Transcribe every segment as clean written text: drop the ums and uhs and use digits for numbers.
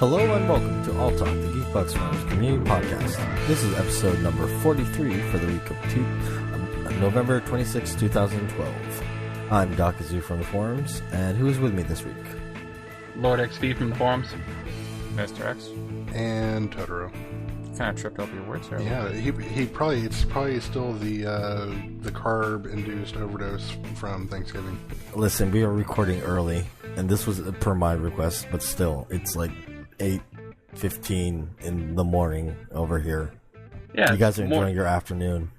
Hello and welcome to All Talk, the Geekbox Runners Community Podcast. This is episode number 43 for the week of November 26, 2012. I'm Dakazu from the forums, and who is with me this week? Lord XP from the forums. Mr. X. And Totoro. Kind of tripped over your words there. Yeah, it's probably still the carb-induced overdose from Thanksgiving. Listen, we are recording early, and this was per my request, but still, it's like 8:15 in the morning over here. Yeah, you guys are enjoying your afternoon.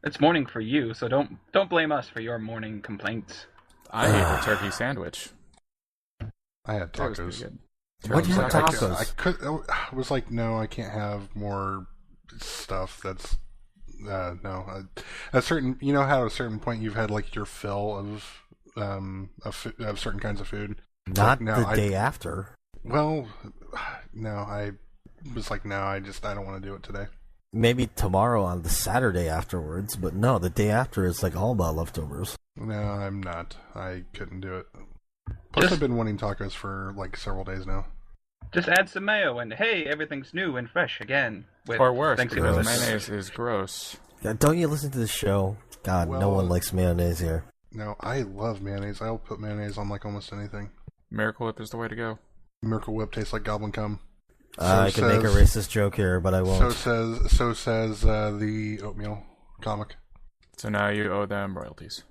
It's morning for you, so don't blame us for your morning complaints. I ate a turkey sandwich. I had tacos. What do you have tacos? I was like, no, I can't have more stuff. That's no. At certain, you know how at a certain point you've had like your fill of certain kinds of food. Not like, the day after. Well, no, I was like, no, I don't want to do it today. Maybe tomorrow on the Saturday afterwards, but no, the day after is like all about leftovers. No, I'm not. I couldn't do it. Plus, I've been wanting tacos for like several days now. Just add some mayo and hey, everything's new and fresh again. Or worse, because mayonnaise is gross. Don't you listen to the show? God, no one likes mayonnaise here. No, I love mayonnaise. I'll put mayonnaise on like almost anything. Miracle Whip is the way to go. Miracle Whip tastes like goblin cum. I can make a racist joke here, but I won't. So says the oatmeal comic. So now you owe them royalties.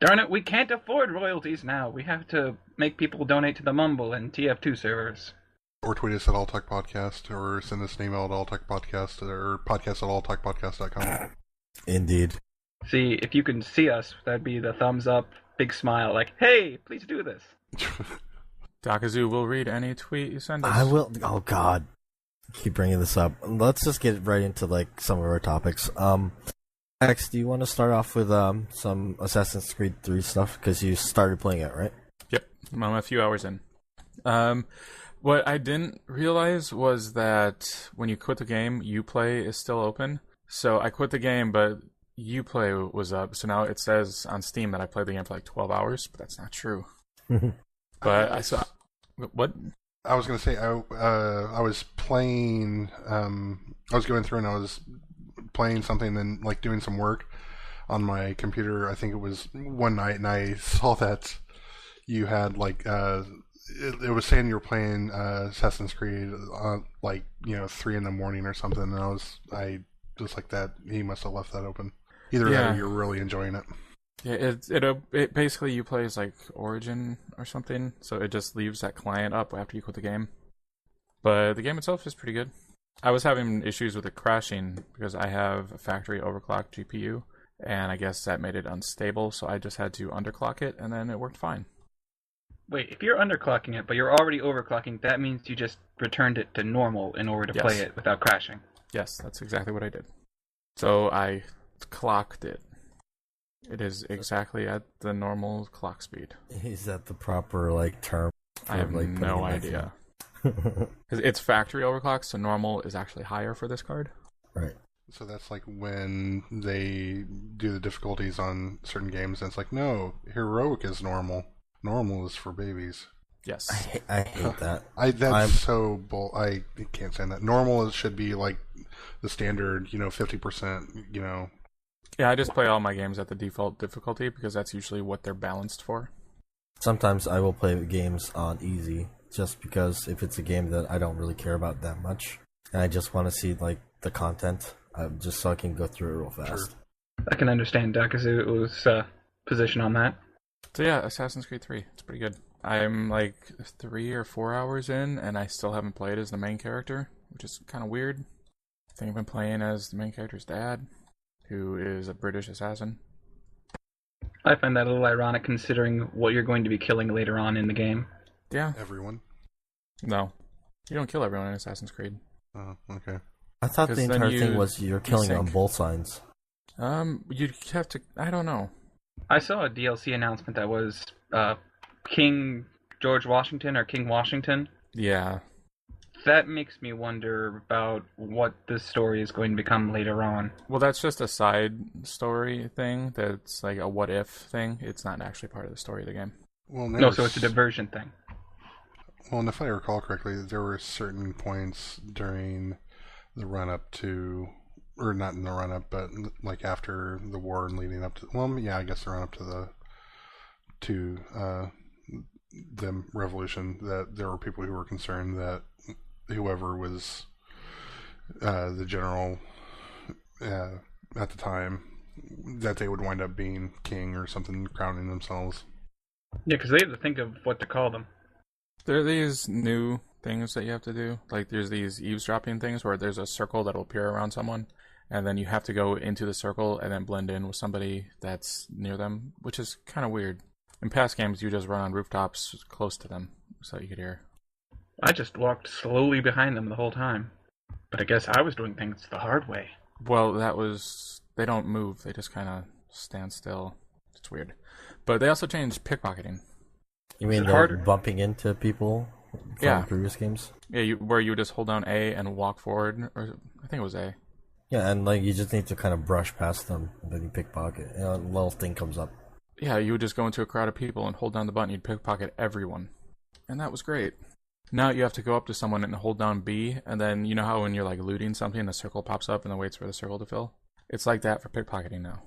Darn it, we can't afford royalties now. We have to make people donate to the Mumble and TF2 servers. Or tweet us at alltalk podcast, or send us an email at alltalkpodcast, or podcast at alltalkpodcast.com. Indeed. See, if you can see us, that'd be the thumbs up, big smile, like, hey, please do this. Dakazu will read any tweet you send us. I will. Oh, God. Keep bringing this up. Let's just get right into, like, some of our topics. X, do you want to start off with some Assassin's Creed 3 stuff? Because you started playing it, right? Yep. I'm a few hours in. What I didn't realize was that when you quit the game, Uplay is still open. So I quit the game, but Uplay was up. So now it says on Steam that I played the game for like 12 hours, but that's not true. But I saw... What? I was going to say, I was playing... I was going through and I was playing something and like doing some work on my computer. I think it was one night, and I saw that you had like... It was saying you were playing Assassin's Creed like 3 in the morning or something, and I just like that he must have left that open. Either that or you're really enjoying it. Yeah, it basically you play as like Origin or something, so it just leaves that client up after you quit the game. But the game itself is pretty good. I was having issues with it crashing because I have a factory overclocked GPU, and I guess that made it unstable, so I just had to underclock it, and then it worked fine. Wait, if you're underclocking it, but you're already overclocking, that means you just returned it to normal in order to play it without crashing. Yes, that's exactly what I did. So I clocked it. It is exactly at the normal clock speed. Is that the proper term? I have no idea. It's factory overclock, so normal is actually higher for this card. Right. So that's like when they do the difficulties on certain games, and it's like, no, heroic is normal. Normal is for babies. Yes. I hate that. I can't stand that. Normal should be like the standard, 50%, Yeah, I just play all my games at the default difficulty because that's usually what they're balanced for. Sometimes I will play games on easy just because if it's a game that I don't really care about that much and I just want to see the content, just so I can go through it real fast. Sure. I can understand Dakazu's position on that. So yeah, Assassin's Creed 3. It's pretty good. I'm like 3 or 4 hours in, and I still haven't played as the main character, which is kind of weird. I think I've been playing as the main character's dad, who is a British assassin. I find that a little ironic considering what you're going to be killing later on in the game. Yeah. Everyone? No. You don't kill everyone in Assassin's Creed. Oh, okay. I thought the entire thing was you're killing on both sides. You'd have to... I don't know. I saw a DLC announcement that was King George Washington or King Washington. Yeah. That makes me wonder about what this story is going to become later on. Well, that's just a side story thing. That's like a what if thing. It's not actually part of the story of the game. Well, No, so it's a diversion thing. Well, and if I recall correctly, there were certain points during the run-up to, or not in the run-up, but like after the war and leading up to, well, yeah, I guess the run-up to the revolution, that there were people who were concerned that whoever was the general at the time, that they would wind up being king or something, crowning themselves. Yeah, because they have to think of what to call them. There are these new things that you have to do. Like, there's these eavesdropping things where there's a circle that'll appear around someone, and then you have to go into the circle and then blend in with somebody that's near them, which is kind of weird. In past games, you just run on rooftops close to them so you could hear. I just walked slowly behind them the whole time. But I guess I was doing things the hard way. Well, that was... They don't move. They just kind of stand still. It's weird. But they also changed pickpocketing. You mean harder? Bumping into people from previous games? Yeah, where you would just hold down A and walk forward. Or I think it was A. Yeah, and like you just need to kind of brush past them, and then you pickpocket. You know, a little thing comes up. Yeah, you would just go into a crowd of people and hold down the button. You'd pickpocket everyone. And that was great. Now you have to go up to someone and hold down B, and then you know how when you're like looting something, the circle pops up and then waits for the circle to fill? It's like that for pickpocketing now.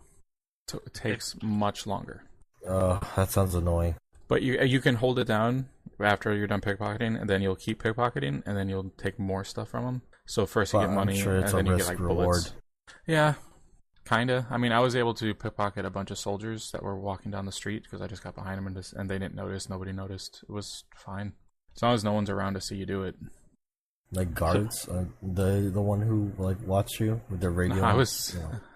So it takes much longer. That sounds annoying. But you can hold it down after you're done pickpocketing, and then you'll keep pickpocketing, and then you'll take more stuff from them. So first you get money, and then you get like bullets. Yeah, kinda. I mean, I was able to pickpocket a bunch of soldiers that were walking down the street because I just got behind them and they didn't notice. Nobody noticed. It was fine as long as no one's around to see you do it. Like guards, the one who like watched you with their radio. No, I was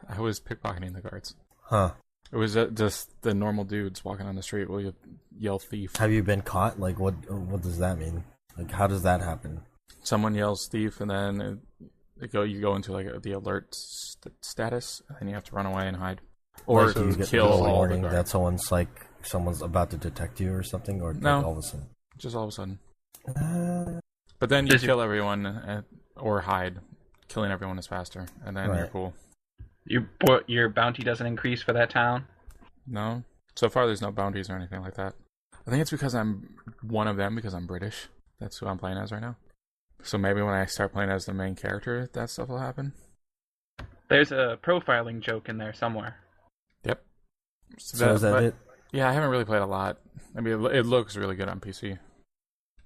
pickpocketing the guards. Huh. It was just the normal dudes walking on the street will yell thief. Have you been caught? Like, what does that mean? Like, how does that happen? Someone yells thief, and then you go into like the alert status, and you have to run away and hide, or so you get kill all warning the guards. that someone's about to detect you or something, or no, like all of a sudden, just all of a sudden. But then you kill everyone or hide. Killing everyone is faster, and then you're cool. Your bounty doesn't increase for that town? No. So far, there's no bounties or anything like that. I think it's because I'm one of them because I'm British. That's who I'm playing as right now. So maybe when I start playing as the main character, that stuff will happen. There's a profiling joke in there somewhere. Yep. So is that it? Yeah, I haven't really played a lot. I mean, it looks really good on PC.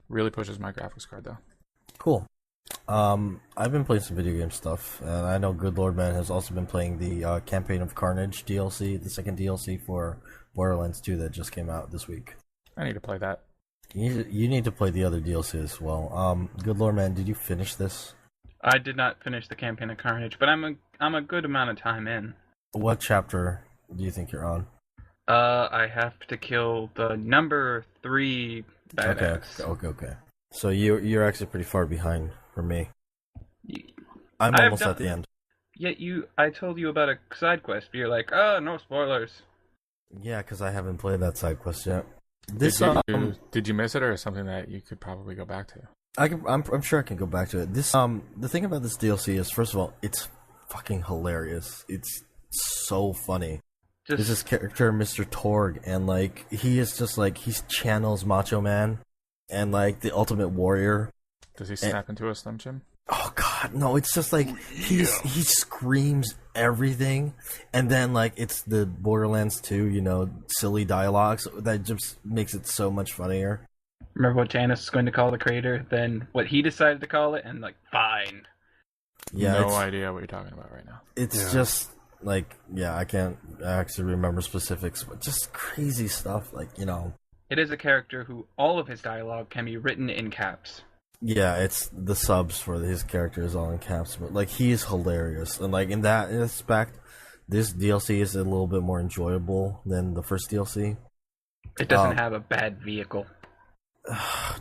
Really pushes my graphics card, though. Cool. I've been playing some video game stuff, and I know Good Lord Man has also been playing the Campaign of Carnage DLC, the second DLC for Borderlands 2 that just came out this week. I need to play that. You need to play the other DLC as well. Good Lord Man, did you finish this? I did not finish the Campaign of Carnage, but I'm a good amount of time in. What chapter do you think you're on? I have to kill the number 3 badass. Okay. So you're actually pretty far behind from me. I'm almost at the end. Yet I told you about a side quest, but you're like, oh, no spoilers. Yeah, because I haven't played that side quest yet. Did you miss it, or something that you could probably go back to? I'm sure I can go back to it. The thing about this DLC is, first of all, it's fucking hilarious. It's so funny. There's this character, Mr. Torg, and like he is just like he channels Macho Man and like the Ultimate Warrior. Does he snap into a Slim Jim? Oh god, no! It's just like he screams everything, and then like it's the Borderlands 2, silly dialogues that just makes it so much funnier. Remember what Janice is going to call the crater, then what he decided to call it, and like fine. Yeah, no idea what you're talking about right now. It's just like I can't actually remember specifics, but just crazy stuff It is a character who all of his dialogue can be written in caps. Yeah, it's the subs for his character is all in caps, but like he is hilarious, and like in that aspect, this DLC is a little bit more enjoyable than the first DLC. It doesn't have a bad vehicle.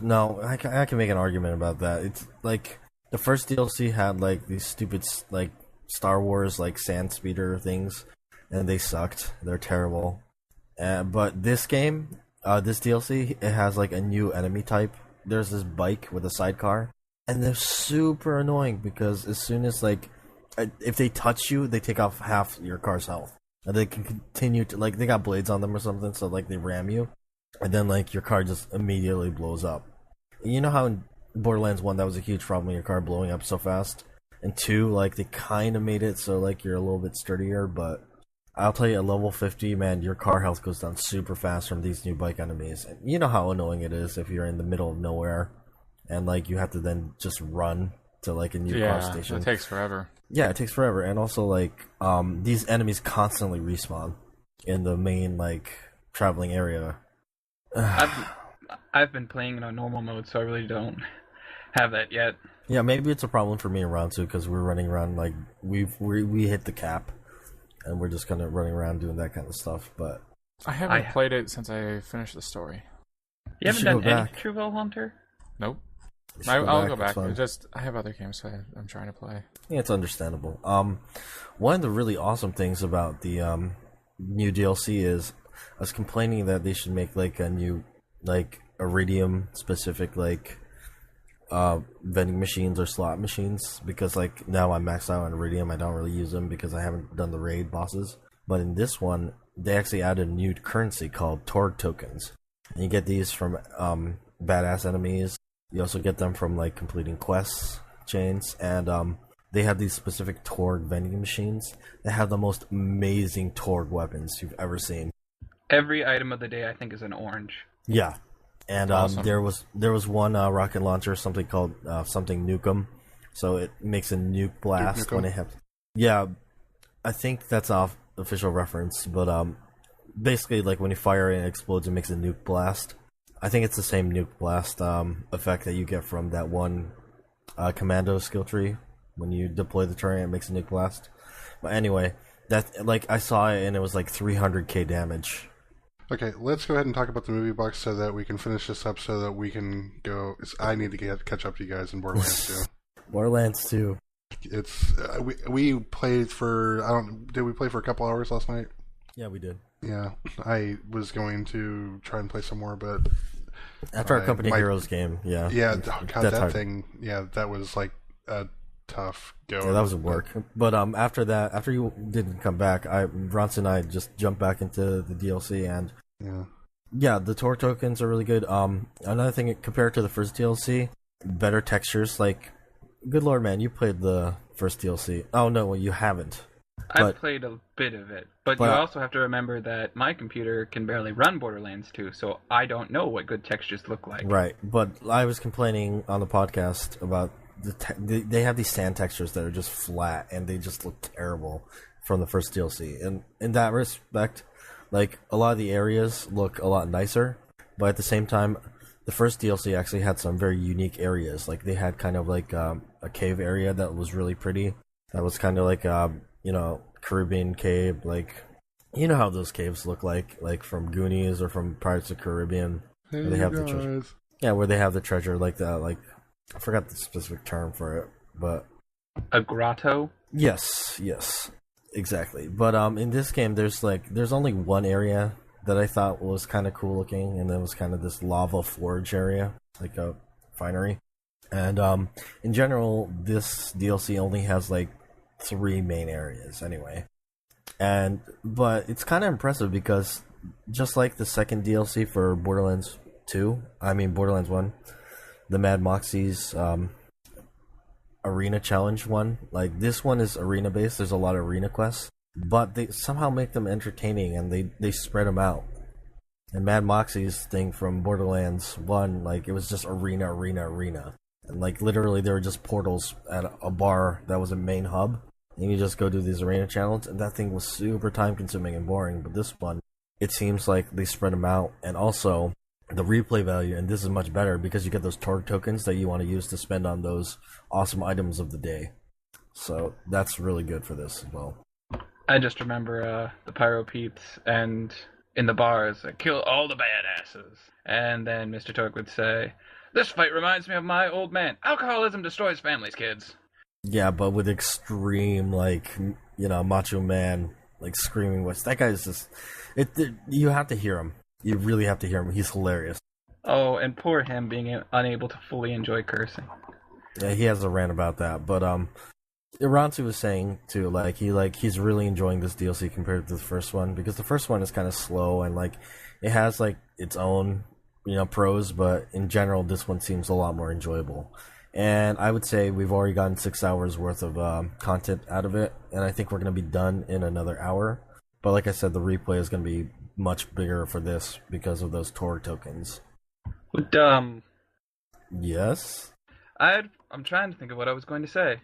No, I can make an argument about that. It's like the first DLC had like these stupid like Star Wars like sand speeder things, and they sucked. They're terrible. But this game, this DLC, it has like a new enemy type. There's this bike with a sidecar, and they're super annoying because as soon as like if they touch you, they take off half your car's health, and they can continue to like they got blades on them or something, so like they ram you, and then like your car just immediately blows up. You know how in Borderlands 1 that was a huge problem, your car blowing up so fast? And 2, like, they kind of made it so, like, you're a little bit sturdier, but I'll tell you, at level 50, man, your car health goes down super fast from these new bike enemies. And you know how annoying it is if you're in the middle of nowhere, and, like, you have to then just run to, like, a new car station. It takes forever. Yeah, it takes forever, and also, like, these enemies constantly respawn in the main, like, traveling area. I've been playing in a normal mode, so I really don't have that yet. Yeah, maybe it's a problem for me around too, because we're running around like we hit the cap, and we're just kind of running around doing that kind of stuff. But I haven't played it since I finished the story. You haven't done any True Well Hunter? Nope. I'll go back. I have other games I'm trying to play. Yeah, it's understandable. One of the really awesome things about the new DLC is I was complaining that they should make like a new like Iridium specific like vending machines or slot machines, because like now I'm maxed out on Iridium. I don't really use them because I haven't done the raid bosses. But in this one, they actually added a new currency called Torg tokens, and you get these from badass enemies. You also get them from like completing quests chains, and they have these specific Torg vending machines that have the most amazing Torg weapons you've ever seen. Every item of the day, I think, is an orange. Yeah. And awesome. there was one rocket launcher, something called something Nukem, so it makes a nuke blast when it has. Yeah, I think that's off official reference, but basically like when you fire it and it explodes, it makes a nuke blast. I think it's the same nuke blast effect that you get from that one commando skill tree when you deploy the turret. It makes a nuke blast. But anyway, that like I saw it and it was like 300k damage. Okay, let's go ahead and talk about the movie box so that we can finish this up so that we can go. I need to catch up to you guys in Borderlands 2. Borderlands 2. It's we played for did we play for a couple hours last night? Yeah, we did. Yeah, I was going to try and play some more, but after our Company Heroes game, yeah, that thing, that was like a tough go. Yeah, that was work. But after that, after you didn't come back, Ronson and I just jumped back into the DLC, and yeah, the Torg tokens are really good. Another thing compared to the first DLC, better textures. Like, good lord, man, you played the first DLC. Oh no, well you haven't. I've played a bit of it, but you also have to remember that my computer can barely run Borderlands 2, so I don't know what good textures look like. Right, but I was complaining on the podcast about they have these sand textures that are just flat, and they just look terrible from the first DLC. And in that respect, like, a lot of the areas look a lot nicer, but at the same time, the first DLC actually had some very unique areas. Like, they had kind of like a cave area that was really pretty. That was kind of like Caribbean cave, like, you know how those caves look like from Goonies or from Pirates of the Caribbean. Hey, where they have the treasure. Yeah, where they have the treasure, like that, like, I forgot the specific term for it, but a grotto. Yes, exactly. But in this game, there's only one area that I thought was kind of cool looking, and that was kind of this lava forge area, like a finery. And in general, this DLC only has like 3 main areas anyway. But it's kind of impressive because just like the second DLC for Borderlands 1, the Mad Moxie's arena challenge one, like this one is arena based. There's a lot of arena quests, but they somehow make them entertaining, and they spread them out. And Mad Moxie's thing from Borderlands 1, like, it was just arena. And like literally there were just portals at a bar that was a main hub, and you just go do these arena challenges, and that thing was super time consuming and boring. But this one, it seems like they spread them out, and also the replay value, and this is much better because you get those Torg tokens that you want to use to spend on those awesome items of the day. So that's really good for this as well. I just remember the Pyro Peeps, and in the bars, kill all the badasses. And then Mr. Torg would say, "This fight reminds me of my old man. Alcoholism destroys families, kids." Yeah, but with extreme, like, macho man, like, screaming voice. That guy's just... you have to hear him. You really have to hear him. He's hilarious. Oh, and poor him being unable to fully enjoy cursing. Yeah, he has a rant about that. But Irantu was saying too, he's really enjoying this DLC compared to the first one, because the first one is kind of slow, and like it has like its own pros, but in general, this one seems a lot more enjoyable. And I would say we've already gotten 6 hours worth of content out of it, and I think we're going to be done in another hour. But like I said, the replay is going to be much bigger for this because of those Tor tokens. But, Yes? I'm trying to think of what I was going to say.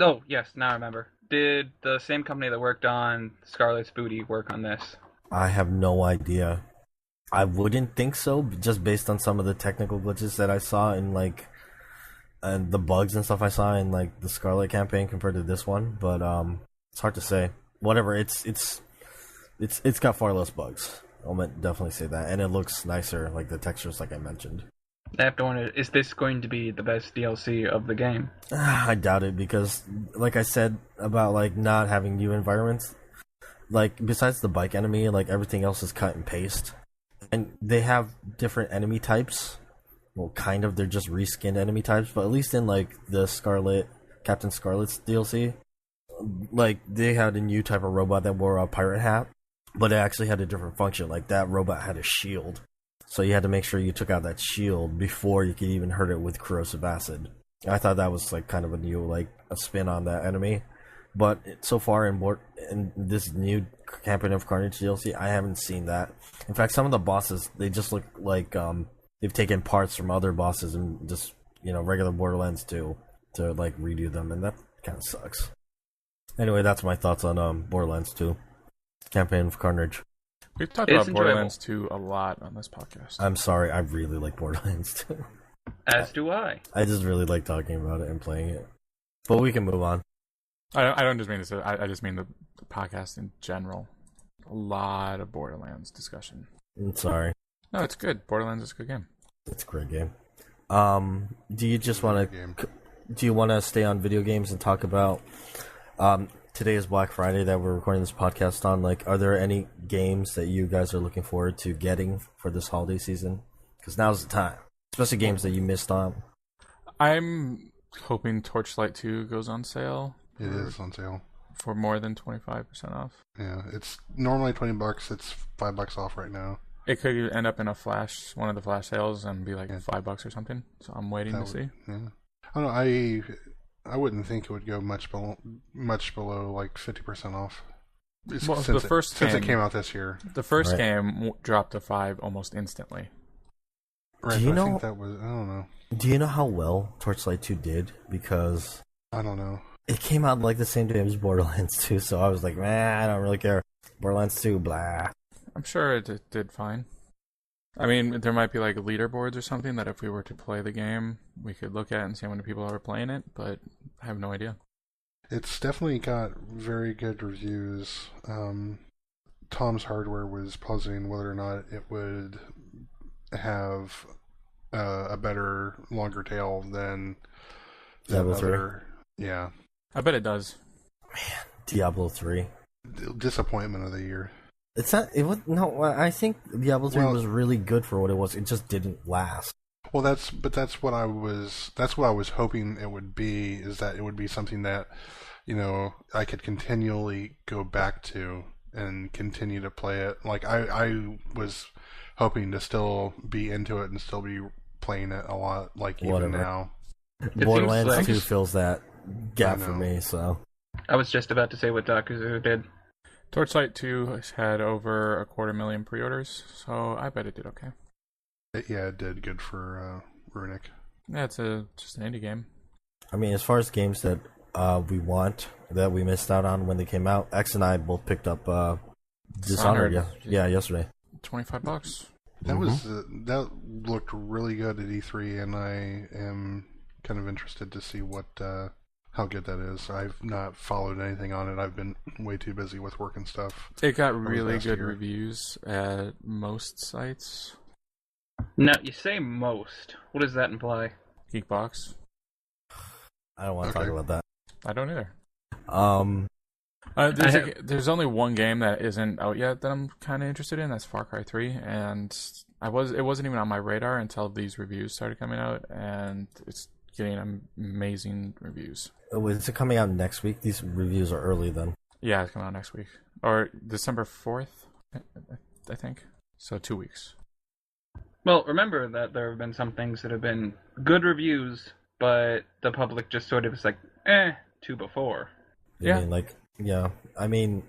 Oh, yes, now I remember. Did the same company that worked on Scarlet's Booty work on this? I have no idea. I wouldn't think so, just based on some of the technical glitches that I saw in, like, and the bugs and stuff I saw in, like, the Scarlet campaign compared to this one. But it's hard to say. Whatever, it's got far less bugs. I'll definitely say that, and it looks nicer, like the textures, like I mentioned. I have to wonder, is this going to be the best DLC of the game? I doubt it, because, like I said about, like, not having new environments, like, besides the bike enemy, like, everything else is cut and paste. And they have different enemy types. Well, kind of, they're just reskinned enemy types, but at least in, like, the Captain Scarlet's DLC, like, they had a new type of robot that wore a pirate hat, but it actually had a different function. Like, that robot had a shield. So you had to make sure you took out that shield before you could even hurt it with corrosive acid. I thought that was like kind of a new, like, a spin on that enemy. But so far in this new Campaign of Carnage DLC, I haven't seen that. In fact, some of the bosses, they just look like they've taken parts from other bosses and just, regular Borderlands 2 to, like, redo them, and that kind of sucks. Anyway, that's my thoughts on Borderlands 2 Campaign of Carnage. We've talked about Borderlands 2 a lot on this podcast. I'm sorry, I really like Borderlands 2. As do I. I just really like talking about it and playing it. But we can move on. I don't just mean this. I just mean the podcast in general. A lot of Borderlands discussion. I'm sorry. No, it's good. Borderlands is a good game. It's a great game. Do you just want to? Do you want to stay on video games and talk about? Today is Black Friday that we're recording this podcast on. Like, are there any games that you guys are looking forward to getting for this holiday season? Because now's the time, especially games that you missed on. I'm hoping Torchlight 2 goes on sale. It is on sale for more than 25% off. Yeah, it's normally $20. It's $5 off right now. It could end up in one of the flash sales, and be like $5 or something. So I'm waiting to see. Yeah, I don't know. I wouldn't think it would go much below like 50% off. Since it came out this year. The first game dropped to $5 almost instantly. Right, I think that was, I don't know. Do you know how well Torchlight 2 did? Because I don't know. It came out like the same day as Borderlands 2, so I was like, man, I don't really care. Borderlands 2, blah. I'm sure it did fine. I mean, there might be like leaderboards or something that if we were to play the game, we could look at and see how many people are playing it, but I have no idea. It's definitely got very good reviews. Tom's Hardware was positing whether or not it would have a better, longer tail than Diablo 3. Yeah. I bet it does. Man, Diablo 3. Disappointment of the year. It's not. No. I think Diablo 3 was really good for what it was. It just didn't last. Well, that's what I was hoping it would be. Is that it would be something that, I could continually go back to and continue to play it. Like I was hoping to still be into it and still be playing it a lot. Like even now. Borderlands 2 fills that gap for me. So I was just about to say what Dakazu did. Torchlight 2 has had over 250,000 pre-orders, so I bet it did okay. It did good for Runic. Yeah, it's just an indie game. I mean, as far as games that we want, that we missed out on when they came out, X and I both picked up Dishonored. Yeah, yesterday. $25. That was that looked really good at E3, and I am kind of interested to see how good that is. I've not followed anything on it. I've been way too busy with work and stuff. It got really good reviews at most sites. Now, you say most. What does that imply? Geekbox. I don't want to talk about that. I don't either. There's only one game that isn't out yet that I'm kind of interested in. That's Far Cry 3, and it wasn't even on my radar until these reviews started coming out, and it's getting amazing reviews. Is it coming out next week? These reviews are early then. Yeah, it's coming out next week. Or December 4th, I think. So 2 weeks. Well, remember that there have been some things that have been good reviews, but the public just sort of is like, to before. Yeah. I mean, like, yeah. I mean,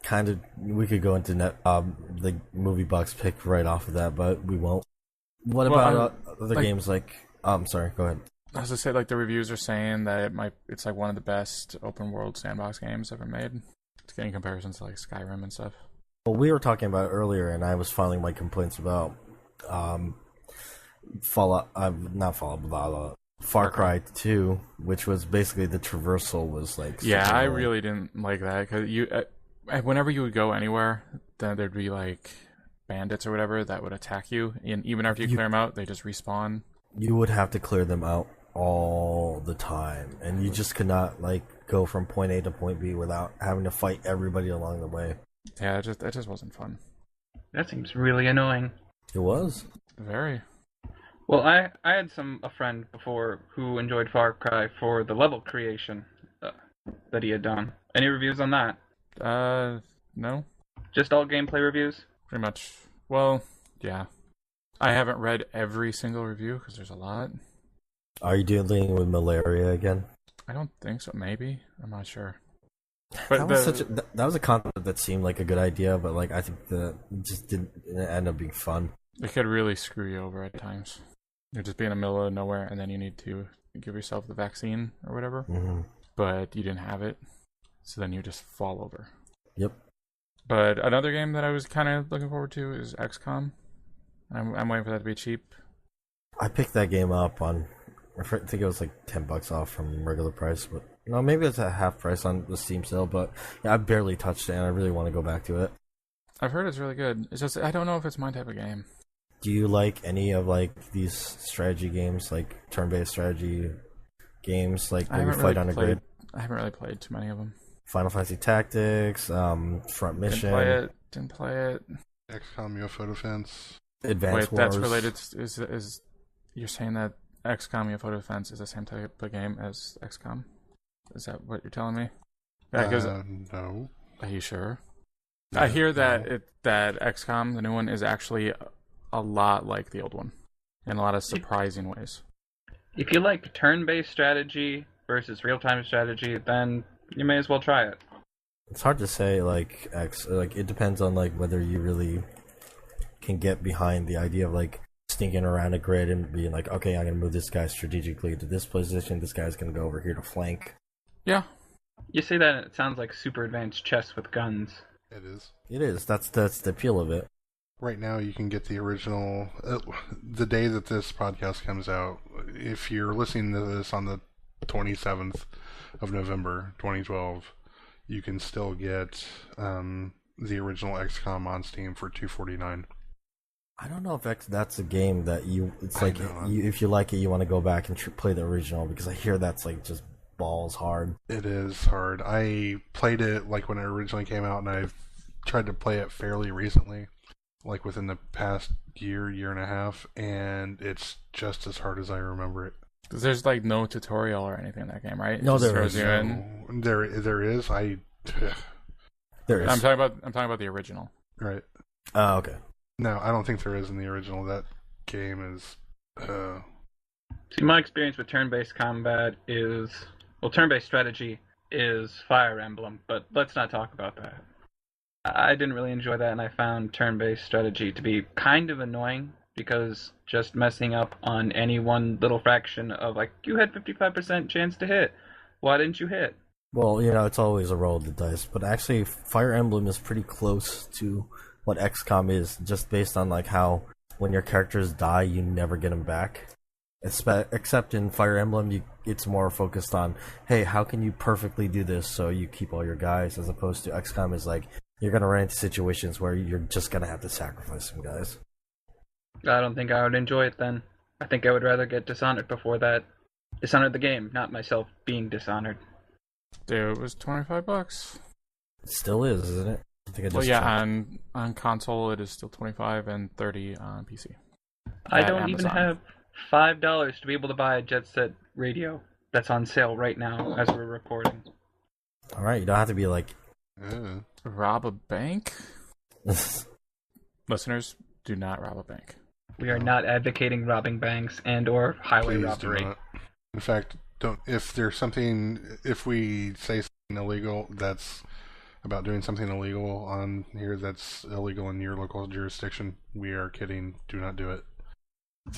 kind of. We could go into the Moviebox pick right off of that, but we won't. What about other games like? I'm sorry. Go ahead. As I said, like the reviews are saying that it's like one of the best open world sandbox games ever made. It's getting comparisons to like Skyrim and stuff. Well, we were talking about it earlier, and I was filing my complaints about Far Cry 2, which was basically the traversal was like. Yeah, I really didn't like that because whenever you would go anywhere, then there'd be like bandits or whatever that would attack you, and even after you clear them out, they just respawn. You would have to clear them out all the time, and you just could not like go from point A to point B without having to fight everybody along the way. Yeah, it just wasn't fun. That seems really annoying. It was very. Well, I had a friend before who enjoyed Far Cry for the level creation that he had done. Any reviews on that? No. Just all gameplay reviews? Pretty much. Well, yeah. I haven't read every single review because there's a lot. Are you dealing with malaria again? I don't think so. Maybe. I'm not sure. But that was a concept that seemed like a good idea, but like I think it just didn't end up being fun. It could really screw you over at times. You'll just be in the middle of nowhere, and then you need to give yourself the vaccine or whatever, but you didn't have it, so then you just fall over. Yep. But another game that I was kind of looking forward to is XCOM. I'm waiting for that to be cheap. I picked that game up on, I think it was like $10 off from regular price, but no, maybe it's at half price on the Steam sale. But yeah, I barely touched it, and I really want to go back to it. I've heard it's really good. It's just I don't know if it's my type of game. Do you like any of like these strategy games, like turn-based strategy games, like where you fight on a grid? I haven't really played too many of them. Final Fantasy Tactics, Front Mission. Didn't play it. XCOM UFO Defense. Advanced Wars. That's related. Is you're saying that XCOM UFO Defense is the same type of game as XCOM? Is that what you're telling me? Yeah, no. Are you sure? I hear that that XCOM, the new one, is actually a lot like the old one in a lot of surprising ways. If you like turn-based strategy versus real-time strategy, then you may as well try it. It's hard to say, like it depends on like whether you really can get behind the idea of like sneaking around a grid and being like, okay, I'm gonna move this guy strategically to this position. This guy's gonna go over here to flank. Yeah. You say that and it sounds like super advanced chess with guns. It is. It is. That's the appeal of it. Right now, you can get the original. The day that this podcast comes out, if you're listening to this on the 27th of November, 2012, you can still get the original XCOM on Steam for $249. I don't know if that's a game that it's like if you like it, you want to go back and play the original, because I hear that's like just balls hard. It is hard. I played it like when it originally came out, and I've tried to play it fairly recently, like within the past year and a half, and it's just as hard as I remember it. There's like no tutorial or anything in that game, right? No, there is. There is. There is. I'm talking about the original. Right. Oh, okay. No, I don't think there is in the original. That game is. See, my experience with turn-based combat is, turn-based strategy is Fire Emblem, but let's not talk about that. I didn't really enjoy that, and I found turn-based strategy to be kind of annoying, because just messing up on any one little fraction of, like, you had 55% chance to hit. Why didn't you hit? Well, it's always a roll of the dice, but actually Fire Emblem is pretty close to what XCOM is, just based on like how when your characters die, you never get them back. Except in Fire Emblem, it's more focused on, hey, how can you perfectly do this so you keep all your guys, as opposed to XCOM is like, you're going to run into situations where you're just going to have to sacrifice some guys. I don't think I would enjoy it then. I think I would rather get Dishonored before that. Dishonored the game, not myself being Dishonored. Dude, it was $25. It still is, isn't it? On console it is still $25 and $30 on PC. I don't even have $5 to be able to buy a Jet Set radio that's on sale right now as we're recording. All right, you don't have to be like rob a bank. Listeners, do not rob a bank. We are not advocating robbing banks and or highway Please robbery. do not. In fact, don't. If there's something, if we say something illegal that's about doing something illegal on here that's illegal in your local jurisdiction, we are kidding. Do not do it.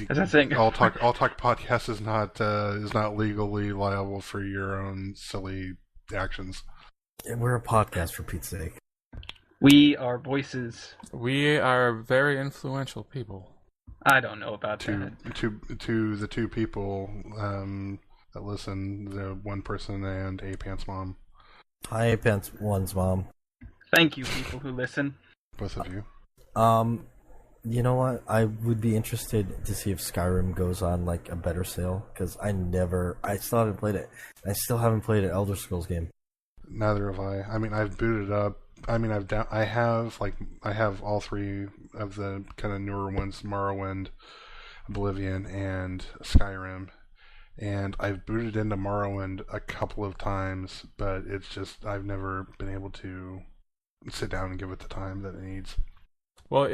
As I'm saying, All Talk podcast is not legally liable for your own silly actions. We're a podcast, for Pete's sake. we are voices. We are very influential people. I don't know about that. To the two people that listen, the one person and A Pants Mom. Hi, Pants One's mom. Thank you, people who listen. Both of you. You know what? I would be interested to see if Skyrim goes on like a better sale, because I still haven't played it. I still haven't played an Elder Scrolls game. Neither have I. I mean, I've booted up. I mean, I have all three of the kind of newer ones: Morrowind, Oblivion, and Skyrim. And I've booted into Morrowind a couple of times, but it's just I've never been able to sit down and give it the time that it needs. Well,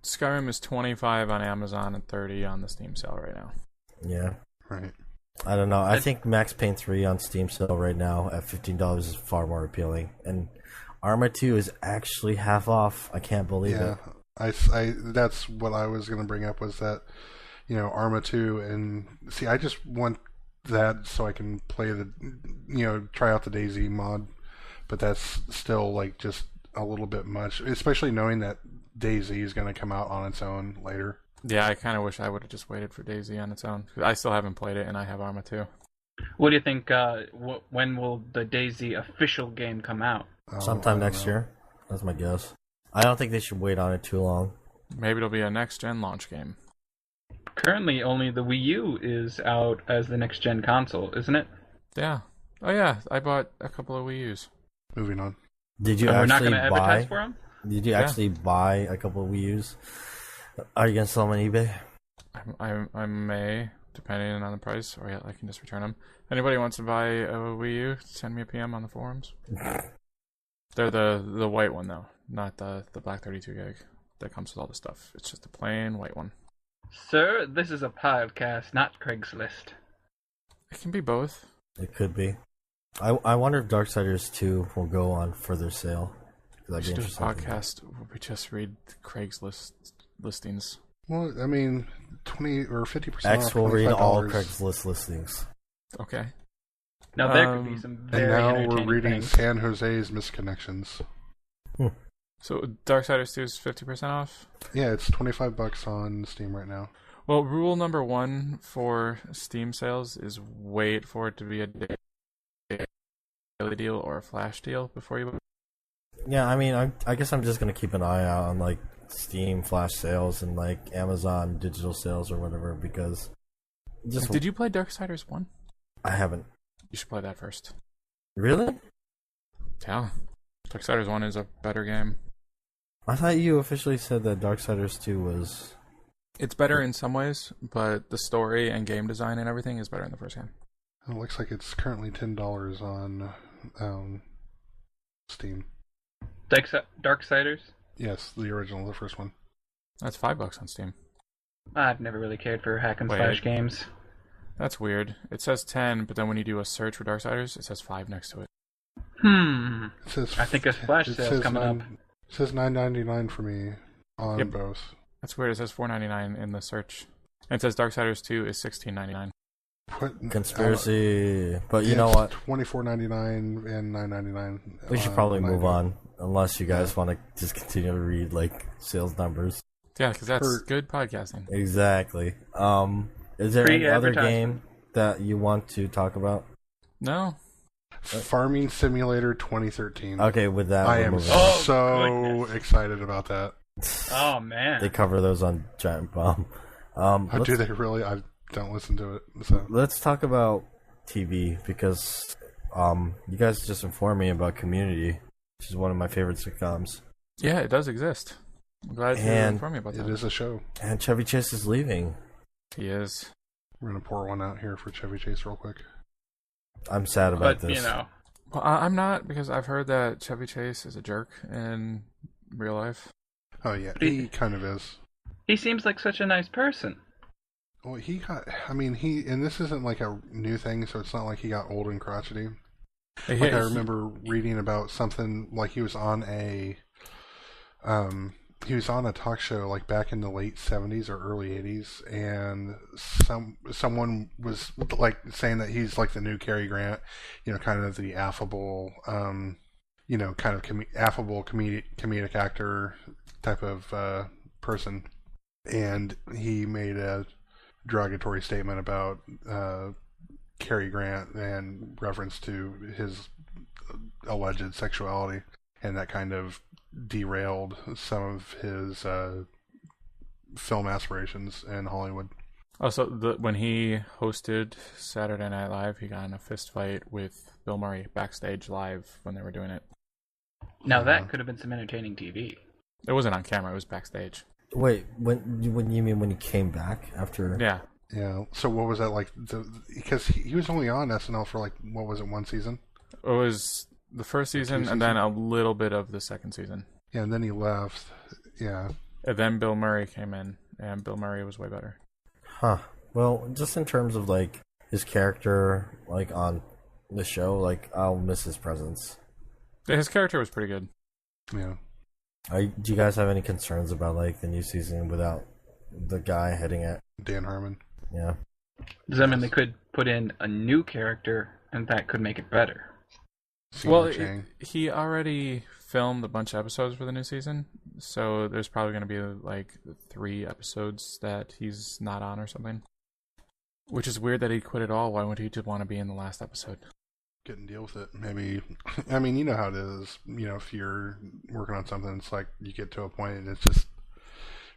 Skyrim is $25 on Amazon and $30 on the Steam sale right now. Yeah. Right. I don't know. I think Max Payne 3 on Steam sale right now at $15 is far more appealing. And Arma 2 is actually half off. I can't believe it. I that's what I was going to bring up, was that, Arma 2, and see, I just want that so I can play try out the DayZ mod, but that's still like just a little bit much, especially knowing that DayZ is going to come out on its own later. Yeah, I kind of wish I would have just waited for DayZ on its own. I still haven't played it, and I have Arma 2. What do you think? When will the DayZ official game come out? Sometime next year. That's my guess. I don't think they should wait on it too long. Maybe it'll be a next-gen launch game. Currently, only the Wii U is out as the next-gen console, isn't it? Yeah. Oh, yeah. I bought a couple of Wii U's. Moving on. Did you And we're not actually going to advertise for them? Did you actually buy a couple of Wii U's? Are you going to sell them on eBay? I may, depending on the price, or I can just return them. Anybody wants to buy a Wii U, send me a PM on the forums. They're the white one, though, not the black 32 gig that comes with all the stuff. It's just a plain white one. Sir, this is a podcast, not Craigslist. It can be both. It could be. I wonder if Darksiders 2 will go on further sale. We should do a podcast where we just read Craigslist listings. Well, I mean, 20 or 50% X off. will read all $25. Craigslist listings. Okay. Now, there could be some very And now we're entertaining reading things. San Jose's misconnections. So Darksiders 2 is 50% off? Yeah, it's $25 on Steam right now. Well, rule number 1 for Steam sales is wait for it to be a daily deal or a flash deal before you buy. Yeah, I mean, I guess I'm just going to keep an eye out on, like, Steam flash sales and, like, Amazon digital sales or whatever, because... Did you play Darksiders 1? I haven't. You should play that first. Really? Yeah. Darksiders 1 is a better game. I thought you officially said that Darksiders 2 was... It's better in some ways, but the story and game design and everything is better in the first game. It looks like it's currently $10 on Steam. Darksiders? Yes, the original, the first one. That's $5 on Steam. I've never really cared for hack and slash games. That's weird. It says 10, but then when you do a search for Darksiders, it says 5 next to it. It says, I think a flash sale's coming up. It says $9.99 for me on both. That's weird. It says $4.99 in the search. And it says Darksiders 2 is $16.99. Conspiracy. But you know what? $24.99 and $9.99. We should probably move on, unless you guys want to just continue to read, like, sales numbers. Yeah, because that's good podcasting. Exactly. Is there any other game that you want to talk about? No. Farming Simulator 2013. Okay, with that, I am so excited about that. Oh, man. They cover those on Giant Bomb. Do they really? I don't listen to it. So. Let's talk about TV, because you guys just informed me about Community, which is one of my favorite sitcoms. Yeah, it does exist. I'm glad you informed me about that. It is a show. And Chevy Chase is leaving. He is. We're going to pour one out here for Chevy Chase real quick. I'm sad about this. Well, I'm not, because I've heard that Chevy Chase is a jerk in real life. Oh, yeah. He kind of is. He seems like such a nice person. Well, and this isn't like a new thing, so it's not like he got old and crotchety. Like I remember reading about something like he was on a talk show like back in the late 70s or early 80s, and someone was like saying that he's like the new Cary Grant, kind of the affable, kind of affable comedic actor type of person, and he made a derogatory statement about Cary Grant and reference to his alleged sexuality, and that kind of derailed some of his film aspirations in Hollywood. Oh, so when he hosted Saturday Night Live, he got in a fist fight with Bill Murray backstage live when they were doing it. Now that could have been some entertaining TV. It wasn't on camera, it was backstage. Wait, when you mean when he came back after? Yeah. Yeah. So what was that like? Because he was only on SNL for like, what was it, one season? It was the first season and then a little bit of the second season. Yeah, and then he left. Yeah. And then Bill Murray came in, and Bill Murray was way better. Huh. Well, just in terms of like his character, like on the show, like I'll miss his presence. Yeah, his character was pretty good. Yeah. Do you guys have any concerns about like the new season without the guy heading it? Dan Harmon. Yeah. Does that mean they could put in a new character, and that could make it better? Well, he already filmed a bunch of episodes for the new season, so there's probably going to be like 3 episodes that he's not on or something. Which is weird that he quit it all. Why wouldn't he just want to be in the last episode? Get and deal with it. Maybe. I mean, you know how it is. If you're working on something, it's like you get to a point and it's just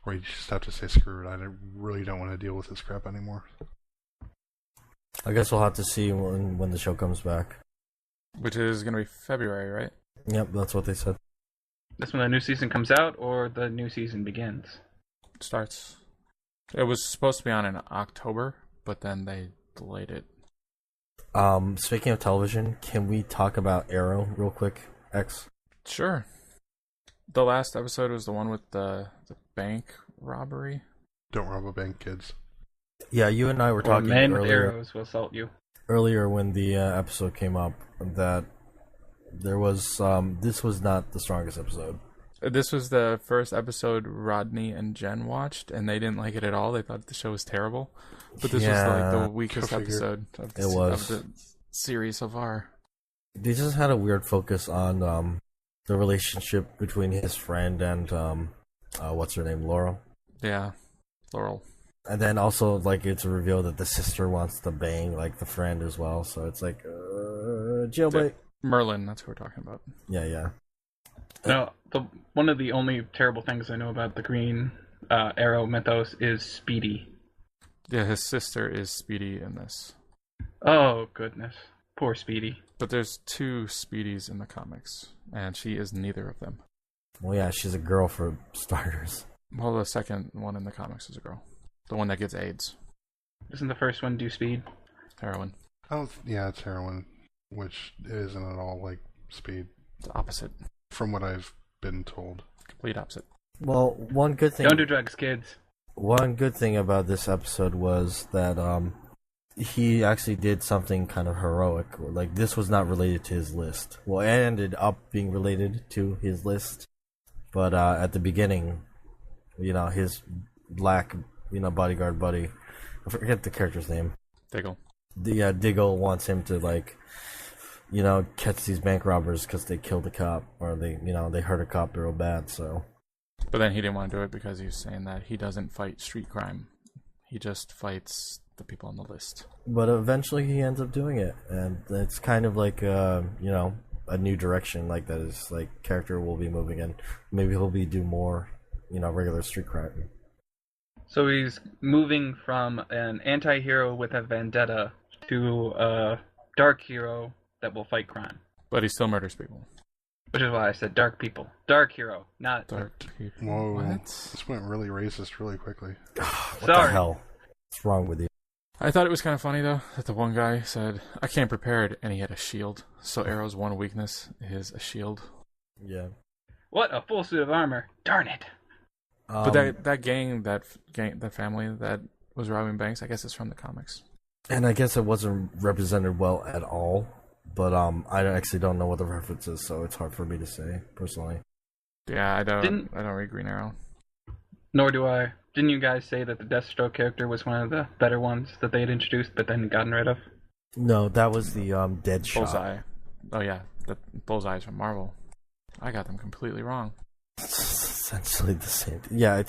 where you just have to say, screw it. I really don't want to deal with this crap anymore. I guess we'll have to see when the show comes back. Which is going to be February, right? Yep, that's what they said. That's when the new season comes out, or the new season begins? It starts. It was supposed to be on in October, but then they delayed it. Speaking of television, can we talk about Arrow real quick, X? Sure. The last episode was the one with the bank robbery. Don't rob a bank, kids. Yeah, you and I were talking men with earlier. arrows will assault you. Earlier when the episode came up, that there was this was not the strongest episode. This was the first episode Rodney and Jen watched, and they didn't like it at all. They thought the show was terrible. But this was like the weakest episode of the series so far. They just had a weird focus on the relationship between his friend and what's her name, Laurel. Yeah, Laurel. And then also like it's revealed that the sister wants to bang like the friend as well. So it's like jailbait. Merlin, that's who we're talking about. Yeah. No, one of the only terrible things I know about the Green Arrow mythos is Speedy. Yeah, his sister is Speedy in this. Oh, goodness. Poor Speedy. But there's 2 Speedies in the comics, and she is neither of them. Well, yeah, she's a girl for starters. Well, the second one in the comics is a girl. The one that gets AIDS. Doesn't the first one do speed? Heroin. Yeah, it's heroin, which isn't at all like speed. It's the opposite. From what I've been told. Complete opposite. Well, one good thing... Don't do drugs, kids. One good thing about this episode was that he actually did something kind of heroic. Like, this was not related to his list. Well, it ended up being related to his list. But at the beginning, his black, bodyguard buddy, I forget the character's name. Diggle. Diggle wants him to, like, catch these bank robbers because they killed a cop. Or they hurt a cop real bad, so... But then he didn't want to do it because he was saying that he doesn't fight street crime. He just fights the people on the list. But eventually he ends up doing it. And it's kind of like, a new direction like that his character will be moving in. Maybe he'll do more, regular street crime. So he's moving from an anti-hero with a vendetta to a dark hero that will fight crime. But he still murders people. Which is why I said dark people. Dark hero, not... Dark people. Whoa. What? This went really racist really quickly. What Sorry. the hell? What's wrong with you? I thought it was kind of funny, though, that the one guy said, I came prepared, and he had a shield. So Arrow's one weakness is a shield. Yeah. What a full suit of armor. Darn it. But that family that was robbing banks, I guess it's from the comics. And I guess it wasn't represented well at all. But I actually don't know what the reference is, so it's hard for me to say personally. Yeah, I don't read Green Arrow. Nor do I. Didn't you guys say that the Deathstroke character was one of the better ones that they had introduced, but then gotten rid of? No, that was the Deadshot. Bullseye. Oh yeah, the Bullseye's from Marvel. I got them completely wrong. It's essentially the same. Yeah,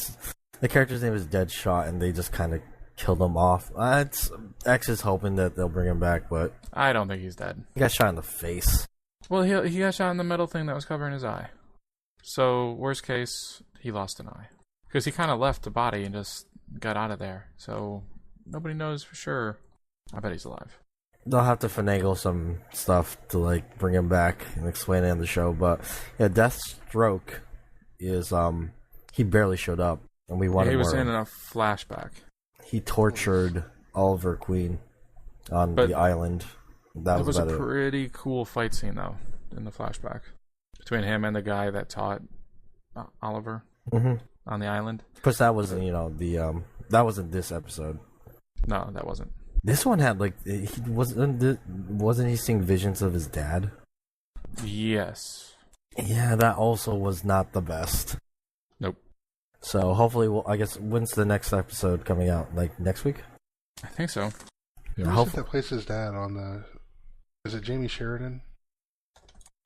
the character's name is Deadshot, and they just kind of killed him off. X is hoping that they'll bring him back, but I don't think he's dead. He got shot in the face. Well, he got shot in the metal thing that was covering his eye. So worst case, he lost an eye because he kind of left the body and just got out of there. So nobody knows for sure. I bet he's alive. They'll have to finagle some stuff to like bring him back and explain it on the show. But yeah, Deathstroke is he barely showed up, and we wanted. He was more. in a flashback. He tortured Oliver Queen on the island. That was a pretty cool fight scene though in the flashback between him and the guy that taught Oliver on the island. Of course, that wasn't that wasn't this episode. No, that wasn't. This one had wasn't he seeing visions of his dad? Yes. Yeah, that also was not the best. Nope. So hopefully, I guess when's the next episode coming out? Like next week? I think so. Yeah, who is it that plays his dad on the? Is it Jamie Sheridan?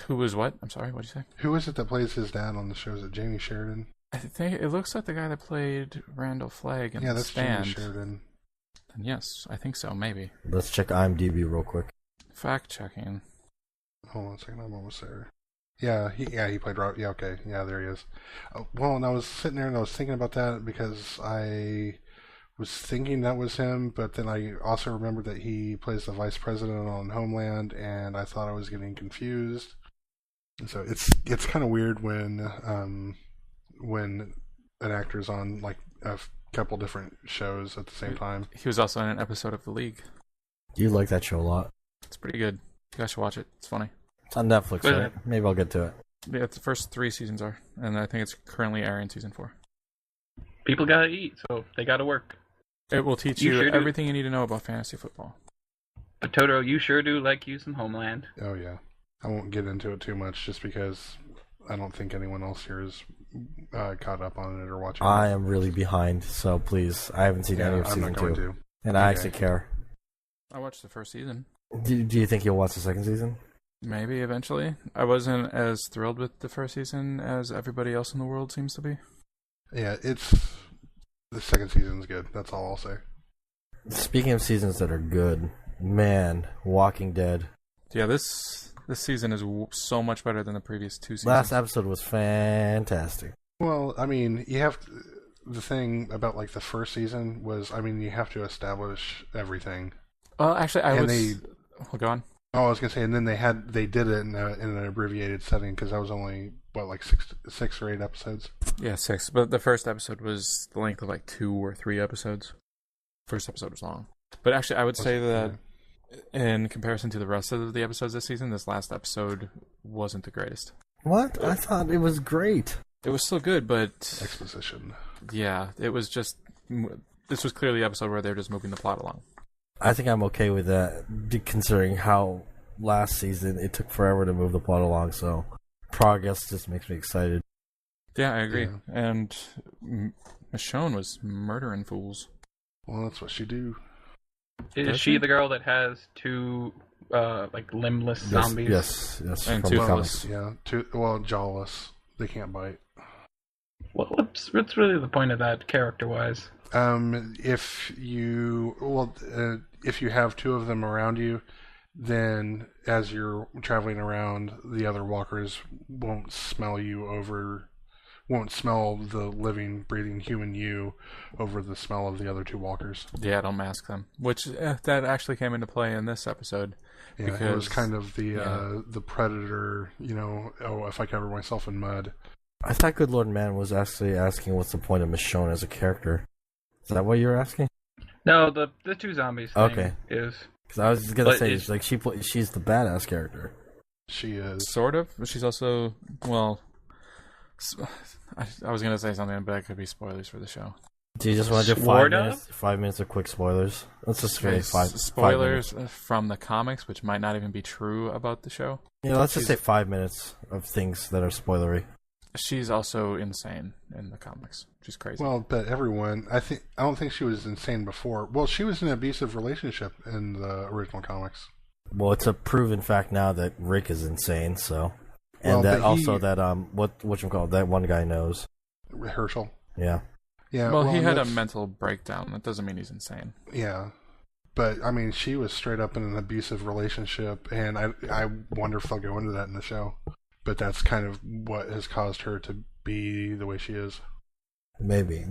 Who was what? I'm sorry. What'd you say? Who is it that plays his dad on the show? Is it Jamie Sheridan? I think it looks like the guy that played Randall Flagg in The Stand. Jamie Sheridan. And yes, I think so. Maybe. Let's check IMDb real quick. Fact checking. Hold on a second. I'm almost there. Yeah, he played Rob. Yeah, okay. Yeah, there he is. Well, and I was sitting there and I was thinking about that because I was thinking that was him, but then I also remembered that he plays the vice president on Homeland, and I thought I was getting confused. And so it's kind of weird when an actor's on like a couple different shows at the same time. He was also in an episode of The League. You like that show a lot. It's pretty good. You guys should watch it. It's funny. It's on Netflix, right? Maybe I'll get to it. Yeah, the first 3 seasons are, and I think it's currently airing season 4. People gotta eat, so they gotta work. It will teach you everything you need to know about fantasy football. But Totoro, you sure do like you some Homeland. Oh yeah. I won't get into it too much just because I don't think anyone else here is caught up on it or watching it. I am really behind, so please. I haven't seen any of season 2. And I actually care. I watched the first season. Do you think you'll watch the second season? Maybe eventually. I wasn't as thrilled with the first season as everybody else in the world seems to be. Yeah, the second season's good. That's all I'll say. Speaking of seasons that are good, man, Walking Dead. Yeah, this season is so much better than the previous 2 seasons. Last episode was fantastic. Well, I mean, the thing about like the first season was, I mean, you have to establish everything. Well, actually, go on. Oh, I was gonna say, and then they did it in an abbreviated setting because that was only like 6 or 8 episodes. Yeah, 6. But the first episode was the length of like 2 or 3 episodes. First episode was long. But actually, I would say that in comparison to the rest of the episodes this season, this last episode wasn't the greatest. What? I thought it was great. It was still good, but exposition. Yeah, it was just. This was clearly the episode where they're just moving the plot along. I think I'm okay with that, considering how last season it took forever to move the plot along. So progress just makes me excited. Yeah, I agree. Yeah. And Michonne was murdering fools. Well, that's what she do. Is she the girl that has 2 like limbless zombies? Yes, and toothless. Yeah, jawless. They can't bite. What's really the point of that character-wise? If you have 2 of them around you, then as you're traveling around, the other walkers won't smell the living, breathing human you over the smell of the other 2 walkers. Yeah, don't mask them. Which that actually came into play in this episode. Yeah, because it was kind of the predator. If I cover myself in mud. I thought Good Lord Man was actually asking what's the point of Michonne as a character. Is that what you were asking? No, the 2 zombies thing is. Because I was gonna say she's the badass character. She is sort of. But she's also I was gonna say something, but it could be spoilers for the show. Do you just want to do Sword 5 up? minutes? 5 minutes of quick spoilers. Let's just say Okay, five spoilers 5 minutes. from the comics, which might not even be true about the show. Yeah, let's just say 5 minutes of things that are spoilery. She's also insane in the comics. She's crazy. Well, but everyone, I don't think she was insane before. Well, she was in an abusive relationship in the original comics. Well, it's a proven fact now that Rick is insane. So, and Well, that but also that whatchamacallit, that one guy knows. Herschel. Yeah. Yeah. well, he had a that's- mental breakdown. That doesn't mean he's insane. Yeah. But, I mean, she was straight up in an abusive relationship, and I wonder if they'll go into that in the show. But that's kind of what has caused her to be the way she is. Maybe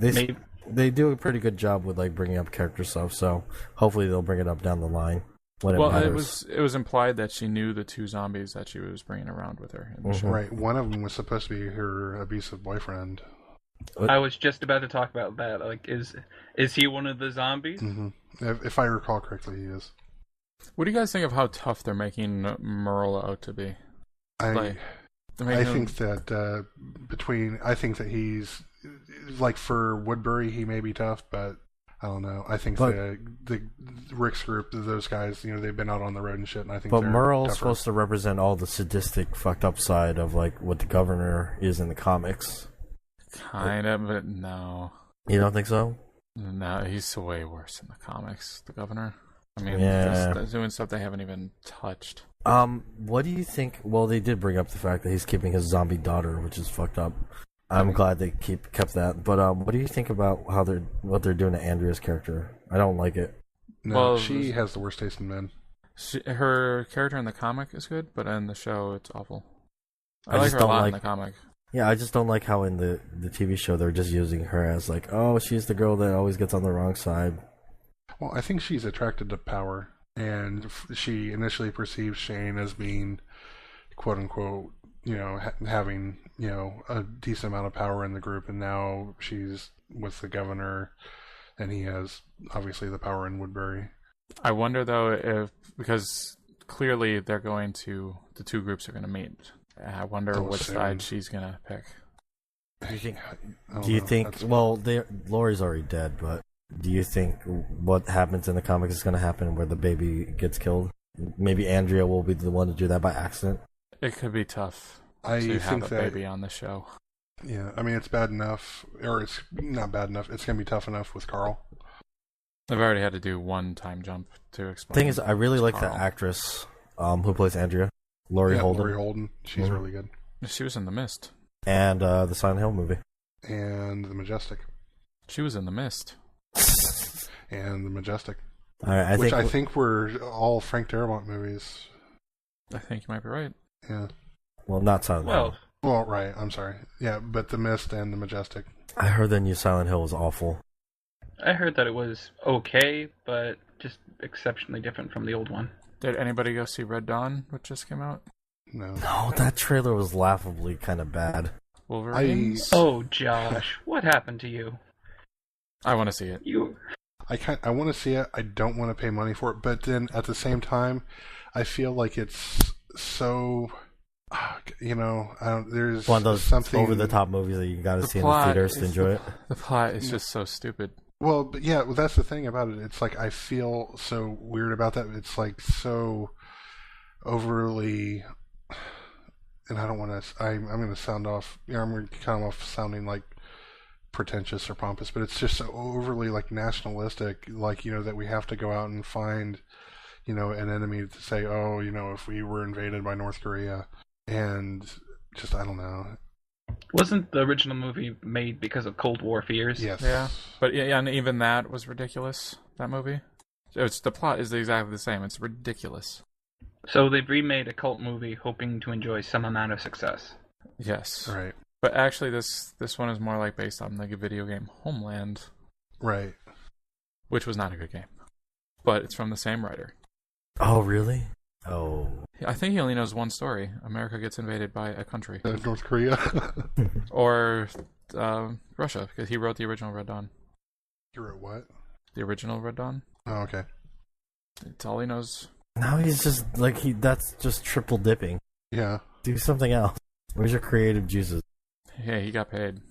they do a pretty good job with like bringing up character stuff. So hopefully they'll bring it up down the line when it matters. it was implied that she knew the two zombies that she was bringing around with her in the show. Right. One of them was supposed to be her abusive boyfriend. I was just about to talk about that. Like, is he one of the zombies? Hmm. If I recall correctly, he is. What do you guys think of how tough they're making Merle out to be? I They're making think that I think that he's like for Woodbury, he may be tough, but I don't know. I think the Rick's group, those guys, they've been out on the road and shit, and I think. But they're Merle's tougher. supposed to represent all the sadistic, fucked up side of like what the governor is in the comics. kind of, but no. You don't think so? No, he's way worse in the comics, the governor. I mean, Yeah. they're doing stuff they haven't even touched. What do you think? Well, they did bring up the fact that he's keeping his zombie daughter, which is fucked up. I'm glad they kept that. But what do you think about what they're doing to Andrea's character? I don't like it. No, Well, she has the worst taste in men. Her character in the comic is good, but in the show, it's awful. I I like just her a don't lot like- in the comic. Yeah, I just don't like how in the TV show they're just using her as like, oh, she's the girl that always gets on the wrong side. Well, I think she's attracted to power, and she initially perceived Shane as being, quote unquote, having a decent amount of power in the group, and now she's with the governor, and he has obviously the power in Woodbury. I wonder though because clearly the two groups are going to meet. I wonder Oh, which soon. side she's going to pick. Do you think? I don't Do you know. think? That's- Well, Lori's already dead, but do you think what happens in the comics is going to happen where the baby gets killed? Maybe Andrea will be the one to do that by accident. It could be tough I to have think a that baby on the show. yeah, I mean it's bad enough, or it's not bad enough. It's gonna be tough enough with Carl. I've already had to do one time jump to explain. Thing is, I really like the Carl. actress who plays Andrea, Laurie Holden, Lori Holden, she's Mhm. really good, She was in The Mist. and the Silent Hill movie. and the Majestic, She was in The Mist. and the Majestic, All right, I think were all Frank Darabont movies. I think you might be right. Yeah. well, not Silent Well, Hill. Well, right. I'm sorry. Yeah, but the Mist and the Majestic. I heard the new Silent Hill was awful. I heard that it was okay, but just exceptionally different from the old one. Did anybody go see Red Dawn, which just came out? No. No, that trailer was laughably kind of bad. Wolverines? Oh, Josh, what happened to you? I want to see it. You I want to see it. I don't want to pay money for it, but then at the same time, I feel like it's so. There's One of those something over-the-top movies that you got to The see in the plot theaters to is enjoy it. The plot is just so stupid. Well, but yeah, well, that's the thing about it. It's like I feel so weird about that. It's like so overly, and I don't want to. I'm going to sound off. I'm going to come off sounding like pretentious or pompous, but it's just so overly like nationalistic. Like that we have to go out and find, an enemy to say, oh, if we were invaded by North Korea, and just I don't know. wasn't the original movie made because of Cold War fears? Yes. Yeah. But yeah, and even that was ridiculous, that movie. The plot is exactly the same. It's ridiculous. So they've remade a cult movie hoping to enjoy some amount of success. Yes. Right. But actually, this one is more like based on like a video game, Homeland, Right. which was not a good game. But it's from the same writer. Oh, really? Oh. I think he only knows one story. America gets invaded by a country. North Korea. Or Russia, because he wrote the original Red Dawn. You wrote what? The original Red Dawn. Oh, okay. It's all he knows. Now he's just that's just triple dipping. Yeah. Do something else. Where's your creative juices? Yeah, he got paid.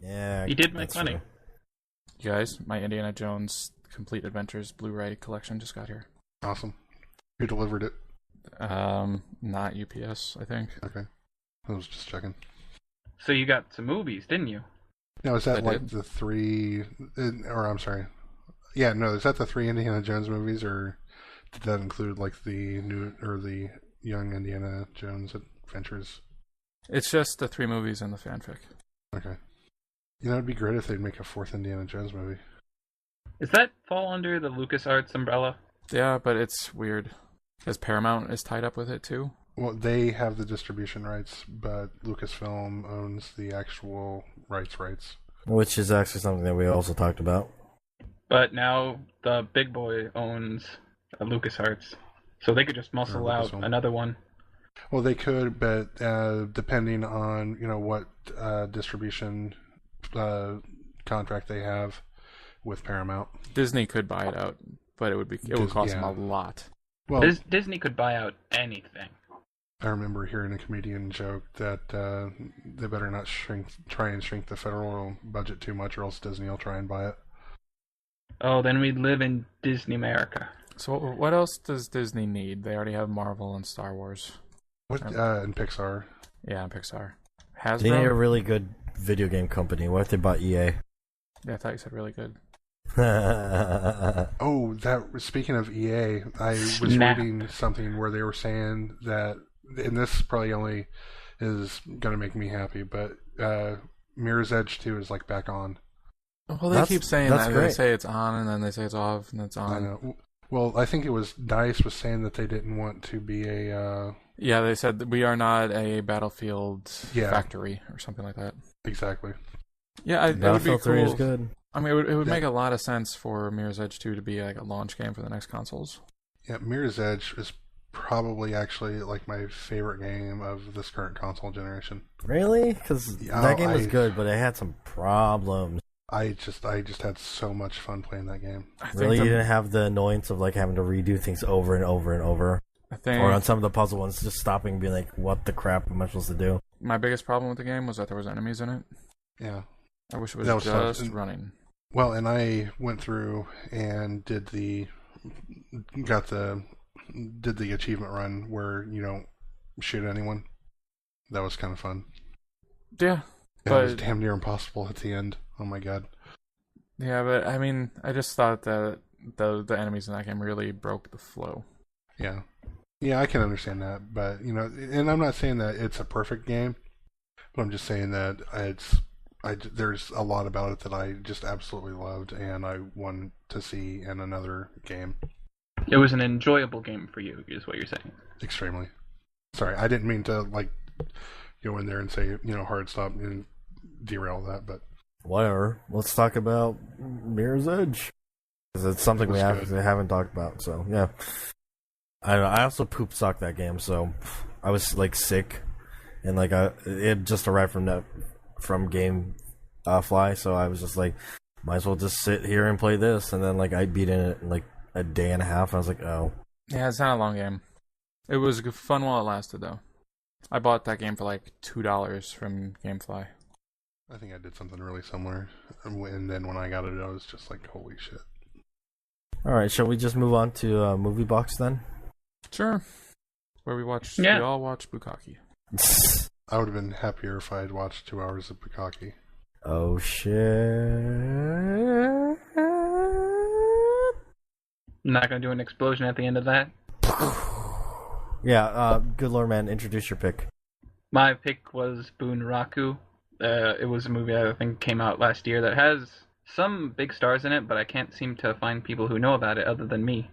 Yeah, He did make that's money. true. You guys, my Indiana Jones Complete Adventures Blu-ray collection just got here. Awesome. Who delivered it? Not UPS, I think. Okay. I was just checking. So you got some movies, didn't you? Now, is that I like did. the three... Or, I'm sorry. Yeah, no, is that the 3 Indiana Jones movies, or did that include like the new or the young Indiana Jones adventures? It's just the 3 movies and the fanfic. Okay. You know, it'd be great if they'd make a 4th Indiana Jones movie. Does that fall under the LucasArts umbrella? Yeah, but it's weird. Because Paramount is tied up with it too. Well, they have the distribution rights, but Lucasfilm owns the actual rights. Which is actually something that we also talked about. But now the big boy owns LucasArts. So they could just muscle out Lucasfilm. another one. Well, they could, but depending on what distribution contract they have with Paramount. Disney could buy it out, but it would cost them a lot. Well, Disney could buy out anything. I remember hearing a comedian joke that they better not try and shrink the federal budget too much, or else Disney will try and buy it. Oh, then we'd live in Disney America. So what else does Disney need? They already have Marvel and Star Wars. What and Pixar? Yeah, and Pixar. They need a Hasbro? really good video game company. What if they bought EA? Yeah, I thought you said really good. Oh, speaking of EA, I was Snap. reading something where they were saying that, and this probably only is going to make me happy, but Mirror's Edge 2 is like back on. Well, they keep saying that's that. great. They say it's on, and then they say it's off, and it's on. I know. Well, I think it was DICE was saying that they didn't want to be a Yeah, they said that we are not a Battlefield Yeah. factory or something like that. exactly. Yeah, that would be Battlefield 3 cool. is good. I mean, it would Yeah. make a lot of sense for Mirror's Edge 2 to be like a launch game for the next consoles. Yeah, Mirror's Edge is probably actually like my favorite game of this current console generation. Really? Because Yeah, that game was I- good, but it had some problems. I just had so much fun playing that game. I Really, you think didn't have the annoyance of like having to redo things over and over and over. I think Or on some of the puzzle ones, just stopping and being like, what the crap am I supposed to do? my biggest problem with the game was that there was enemies in it. Yeah. I wish it was, That was tough. just running. Well, and I went through and did the achievement run where you don't shoot anyone. That was kind of fun. Yeah, It was but damn near impossible at the end. Oh my god. yeah, but I mean, I just thought that the enemies in that game really broke the flow. Yeah. Yeah, I can understand that, but and I'm not saying that it's a perfect game, but I'm just saying that there's a lot about it that I just absolutely loved, and I want to see in another game. It was an enjoyable game for you, is what you're saying. Extremely. Sorry, I didn't mean to like go in there and say hard stop and derail that, but Whatever. Let's talk about Mirror's Edge. 'Cause it's something we Looks good. haven't talked about, so yeah. I don't know. I also poop sucked that game, so I was like sick, and like it just arrived from Game Fly, so I was just like, might as well just sit here and play this, and then like I beat it in like a day and a half. I was like, oh, Yeah, it's not a long game. It was fun while it lasted, though. I bought that game for like $2 from GameFly. I think I did something really similar, and then when I got it, I was just like, holy shit. all right. Shall we just move on to Moviebox then? Sure. Where we all watched Bukkake. I would have been happier if I had watched 2 hours of Bukkake. Oh shit! Not gonna do an explosion at the end of that. Yeah. Good lord, man. Introduce your pick. My pick was Bunraku. It was a movie that I think came out last year that has some big stars in it, but I can't seem to find people who know about it other than me.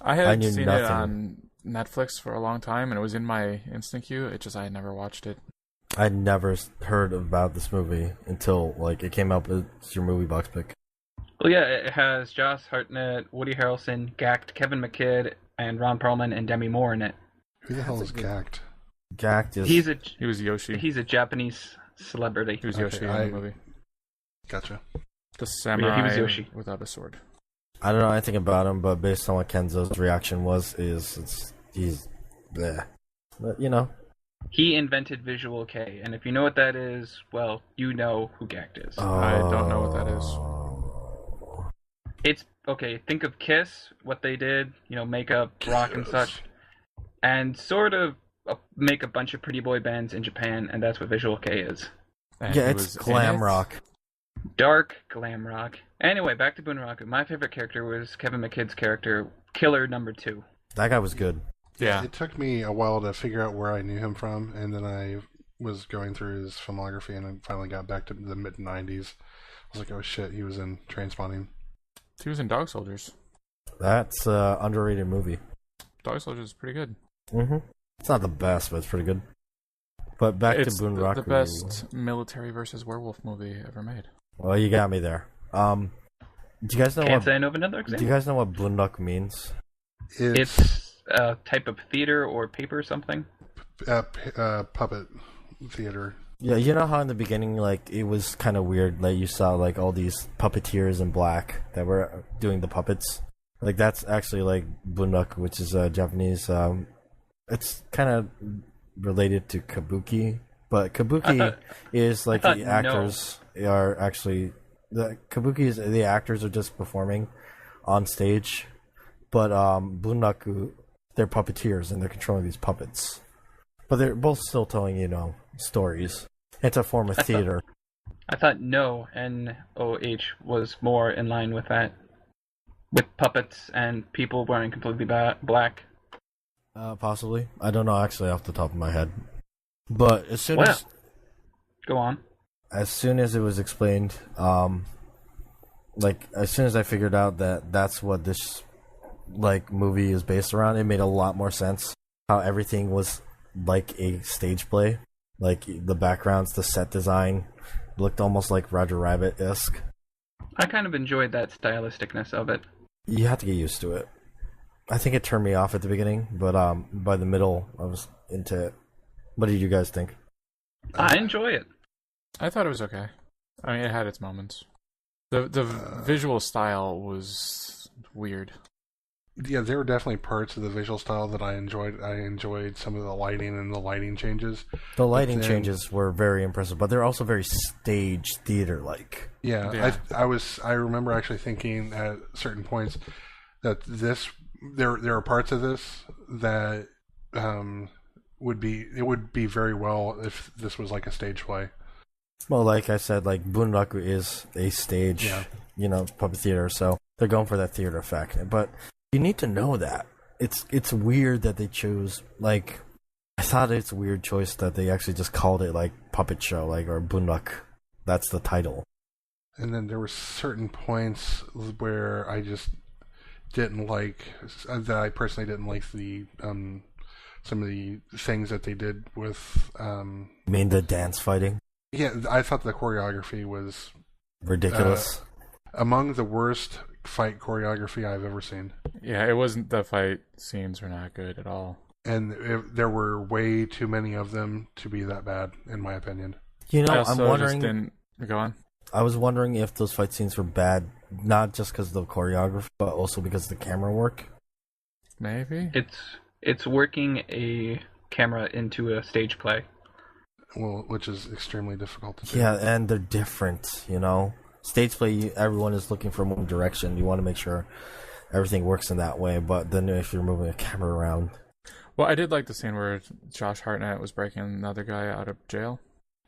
I I had knew seen nothing. it on Netflix for a long time, and it was in my instant queue. It just I had never watched it. I never heard about this movie until like it came up as your movie box pick. Well, yeah, it has Josh Hartnett, Woody Harrelson, Gact, Kevin McKidd, and Ron Perlman and Demi Moore in it. Who the hell That's is a good- Gact? Gact is He was Yoshi. He's a Japanese celebrity. He was Okay, Yoshi in the movie. Gotcha. The samurai he was Yoshi. without a sword. I don't know anything about him, but based on what Kenzo's reaction was, he's bleh. But He invented Visual K, and if you know what that is, well, you know who Gact is. I don't know what that is. It's okay. Think of Kiss, what they did, makeup, rock, and such, and sort of make a bunch of pretty boy bands in Japan, and that's what Visual K is. And Yeah, he it's was glam in it? rock. Dark glam rock. Anyway, back to Bunraku. My favorite character was Kevin McKidd's character, Killer Number 2. That guy was good. Yeah. It took me a while to figure out where I knew him from, and then I was going through his filmography, and I finally got back to the mid '90s. I was like, oh shit, he was in Trainspotting. He was in Dog Soldiers. That's an underrated movie. Dog Soldiers is pretty good. Mm-hmm. It's not the best, but it's pretty good. But back It's to Bunraku. the best military versus werewolf movie ever made. Well, you got me there. Do you guys know Can't what? say I know of another Do example. you guys know what Bunraku means? It's a type of theater or paper or something. Puppet theater. Yeah, you know how in the beginning, like, it was kind of weird, like, you saw, like, all these puppeteers in black that were doing the puppets? Like, that's actually, like, Bunraku, which is Japanese. It's kind of related to kabuki, but kabuki is, like, the actors are actually... The kabuki is the actors are just performing on stage, but Bunraku, they're puppeteers, and they're controlling these puppets. But they're both still telling, stories. It's a form of theater. I thought N-O-H, was more in line with that. With puppets and people wearing completely black. Possibly. I don't know actually off the top of my head. But as soon Go on. as it was explained, as soon as I figured out that that's what this movie is based around, it made a lot more sense. How everything was like a stage play. Like the backgrounds, the set design looked almost like Roger Rabbit-esque. I kind of enjoyed that stylisticness of it. You have to get used to it. I think it turned me off at the beginning, but by the middle, I was into it. What did you guys think? I enjoy it. I thought it was okay. I mean, it had its moments. The visual style was weird. Yeah, there were definitely parts of the visual style that I enjoyed. I enjoyed some of the lighting and the lighting changes. The lighting changes were very impressive, but they're also very stage theater-like. Yeah. I remember actually thinking at certain points that there are parts of this that would be very well if this was like a stage play. Well, like I said, like Bunraku is a stage, puppet theater, so they're going for that theater effect. But you need to know that it's weird that they chose I thought it's a weird choice that they actually just called it like puppet show, or Bunraku. That's the title. And then there were certain points where I just didn't like that. I personally didn't like the some of the things that they did with. You mean the dance fighting? Yeah, I thought the choreography was ridiculous. Among the worst fight choreography I've ever seen. Yeah, it wasn't. The fight scenes were not good at all. And there were way too many of them to be that bad, in my opinion. I'm wondering. Go on. I was wondering if those fight scenes were bad, not just because of the choreography, but also because of the camera work. Maybe it's working a camera into a stage play. Well, which is extremely difficult to do. Yeah, and they're different, Stage play, everyone is looking for one direction. You want to make sure everything works in that way, but then if you're moving a camera around... Well, I did like the scene where Josh Hartnett was breaking another guy out of jail.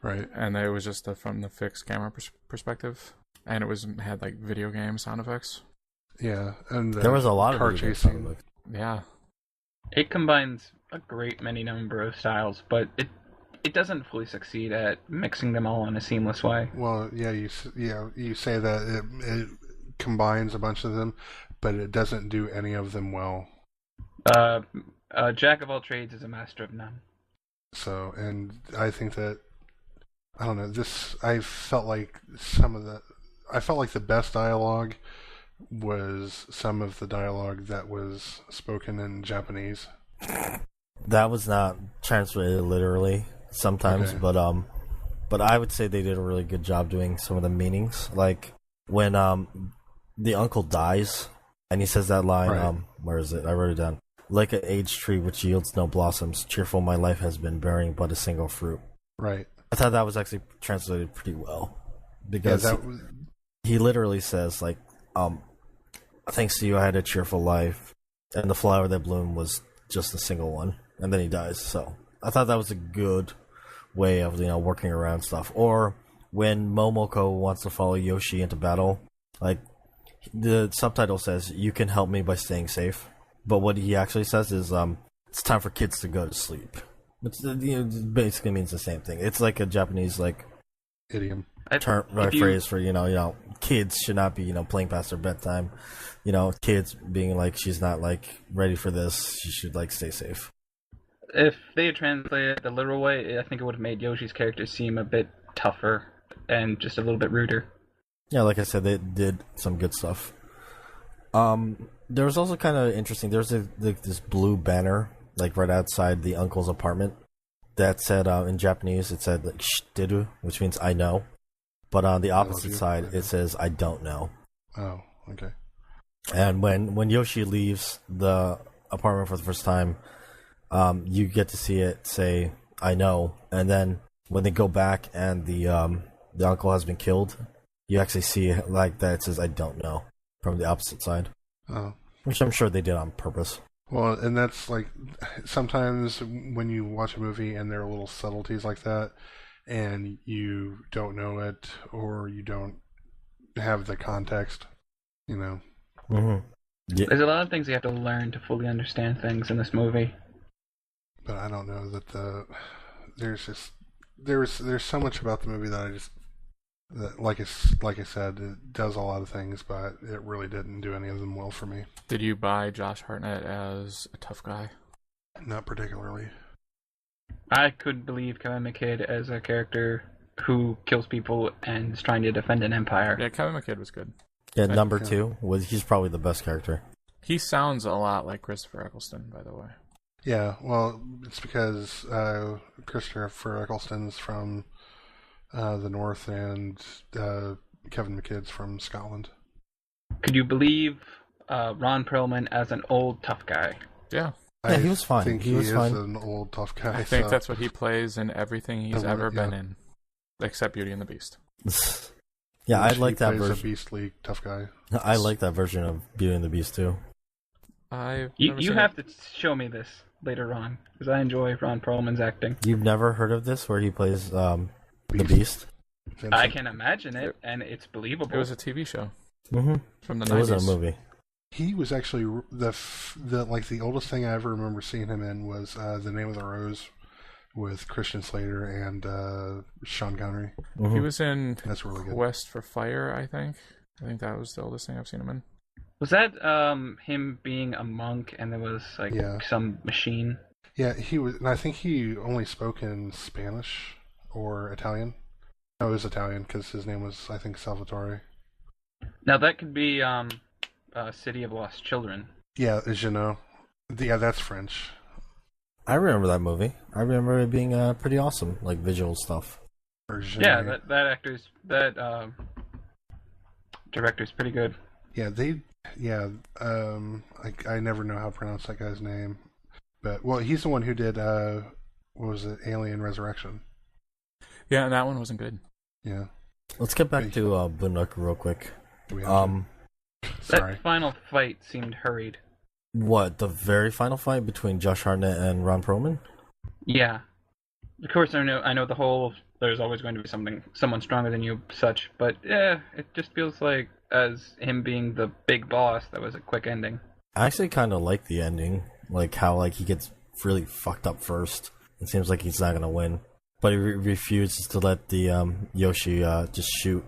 Right. And it was just from the fixed camera perspective. And it had video game sound effects. Yeah, and there was a lot of car chasing. Yeah. It combines a great many number of styles, but it doesn't fully succeed at mixing them all in a seamless way. Well, yeah, you say that it combines a bunch of them, but it doesn't do any of them well. Jack of all trades is a master of none. So, and I think that I don't know. I felt like the best dialogue was some of the dialogue that was spoken in Japanese. That was not translated literally sometimes, okay. but I would say they did a really good job doing some of the meanings. Like when the uncle dies and he says that line, right. Where is it? I wrote it down. like an aged tree which yields no blossoms, cheerful my life has been, bearing but a single fruit. Right. I thought that was actually translated pretty well. Because he literally says, like, thanks to you I had a cheerful life, and the flower that bloomed was just a single one, and then he dies. So I thought that was a good way of, working around stuff. Or when Momoko wants to follow Yoshi into battle, like, the subtitle says, you can help me by staying safe. But what he actually says is, it's time for kids to go to sleep. It basically means the same thing. It's like a Japanese, like, idiom. Phrase for, kids should not be, playing past their bedtime. Kids being like, she's not, like, ready for this. She should, like, stay safe. If they had translated it the literal way, I think it would have made Yoshi's character seem a bit tougher and just a little bit ruder. Yeah, like I said, they did some good stuff. There was also kind of interesting. There's this blue banner, like right outside the uncle's apartment, that said in Japanese, it said like "shiteru," which means I know, but on the opposite side, it says I don't know. Oh, okay. And when Yoshi leaves the apartment for the first time, you get to see it say I know, and then when they go back and the uncle has been killed, you actually see like that it says I don't know from the opposite side. Oh. Which I'm sure they did on purpose. Well, and that's like sometimes when you watch a movie and there are little subtleties like that and you don't know it or you don't have the context, Mm-hmm. Yeah. There's a lot of things you have to learn to fully understand things in this movie. But I don't know that there's so much about the movie that like I said, it does a lot of things, but it really didn't do any of them well for me. Did you buy Josh Hartnett as a tough guy? Not particularly. I could believe Kevin McKidd as a character who kills people and is trying to defend an empire. Yeah, Kevin McKidd was good. Yeah, number 2 he's probably the best character. He sounds a lot like Christopher Eccleston, by the way. Yeah, well, it's because Christopher Eccleston's from the north and Kevin McKidd's from Scotland. Could you believe Ron Perlman as an old tough guy? Yeah. Yeah, he was fine. I think he is fine. an old tough guy. I think that's what he plays in everything he's ever been in, except Beauty and the Beast. Yeah, I like that version. version. A beastly tough guy. I like that version of Beauty and the Beast too. You have to show me this later on because I enjoy Ron Perlman's acting. You've never heard of this where he plays the Beast? I can imagine it, and it's believable. It was a TV show from the 90s. It was a movie. He was actually the oldest thing I ever remember seeing him in was The Name of the Rose with Christian Slater and Sean Connery. He was in That's really good. Quest for Fire, I think. I think that was the oldest thing I've seen him in. Was that him being a monk and there was like some machine? Yeah, he was, and I think he only spoke in Spanish or Italian. No, it was Italian because his name was, I think, Salvatore. Now that could be City of Lost Children. Yeah, yeah, that's French. I remember that movie. I remember it being pretty awesome, like visual stuff. Yeah, that director's pretty good. I never know how to pronounce that guy's name, but he's the one who did what was it, Alien Resurrection? Yeah, and that one wasn't good. Yeah. Let's get back to Bunraku real quick. Sorry. That final fight seemed hurried. What, the very final fight between Josh Hartnett and Ron Perlman? Yeah. Of course, I know the whole there's always going to be someone stronger than you, such, but yeah, it just feels like as him being the big boss, that was a quick ending. I actually kind of like the ending, like how he gets really fucked up first. It seems like he's not gonna win, but he refuses to let the Yoshi just shoot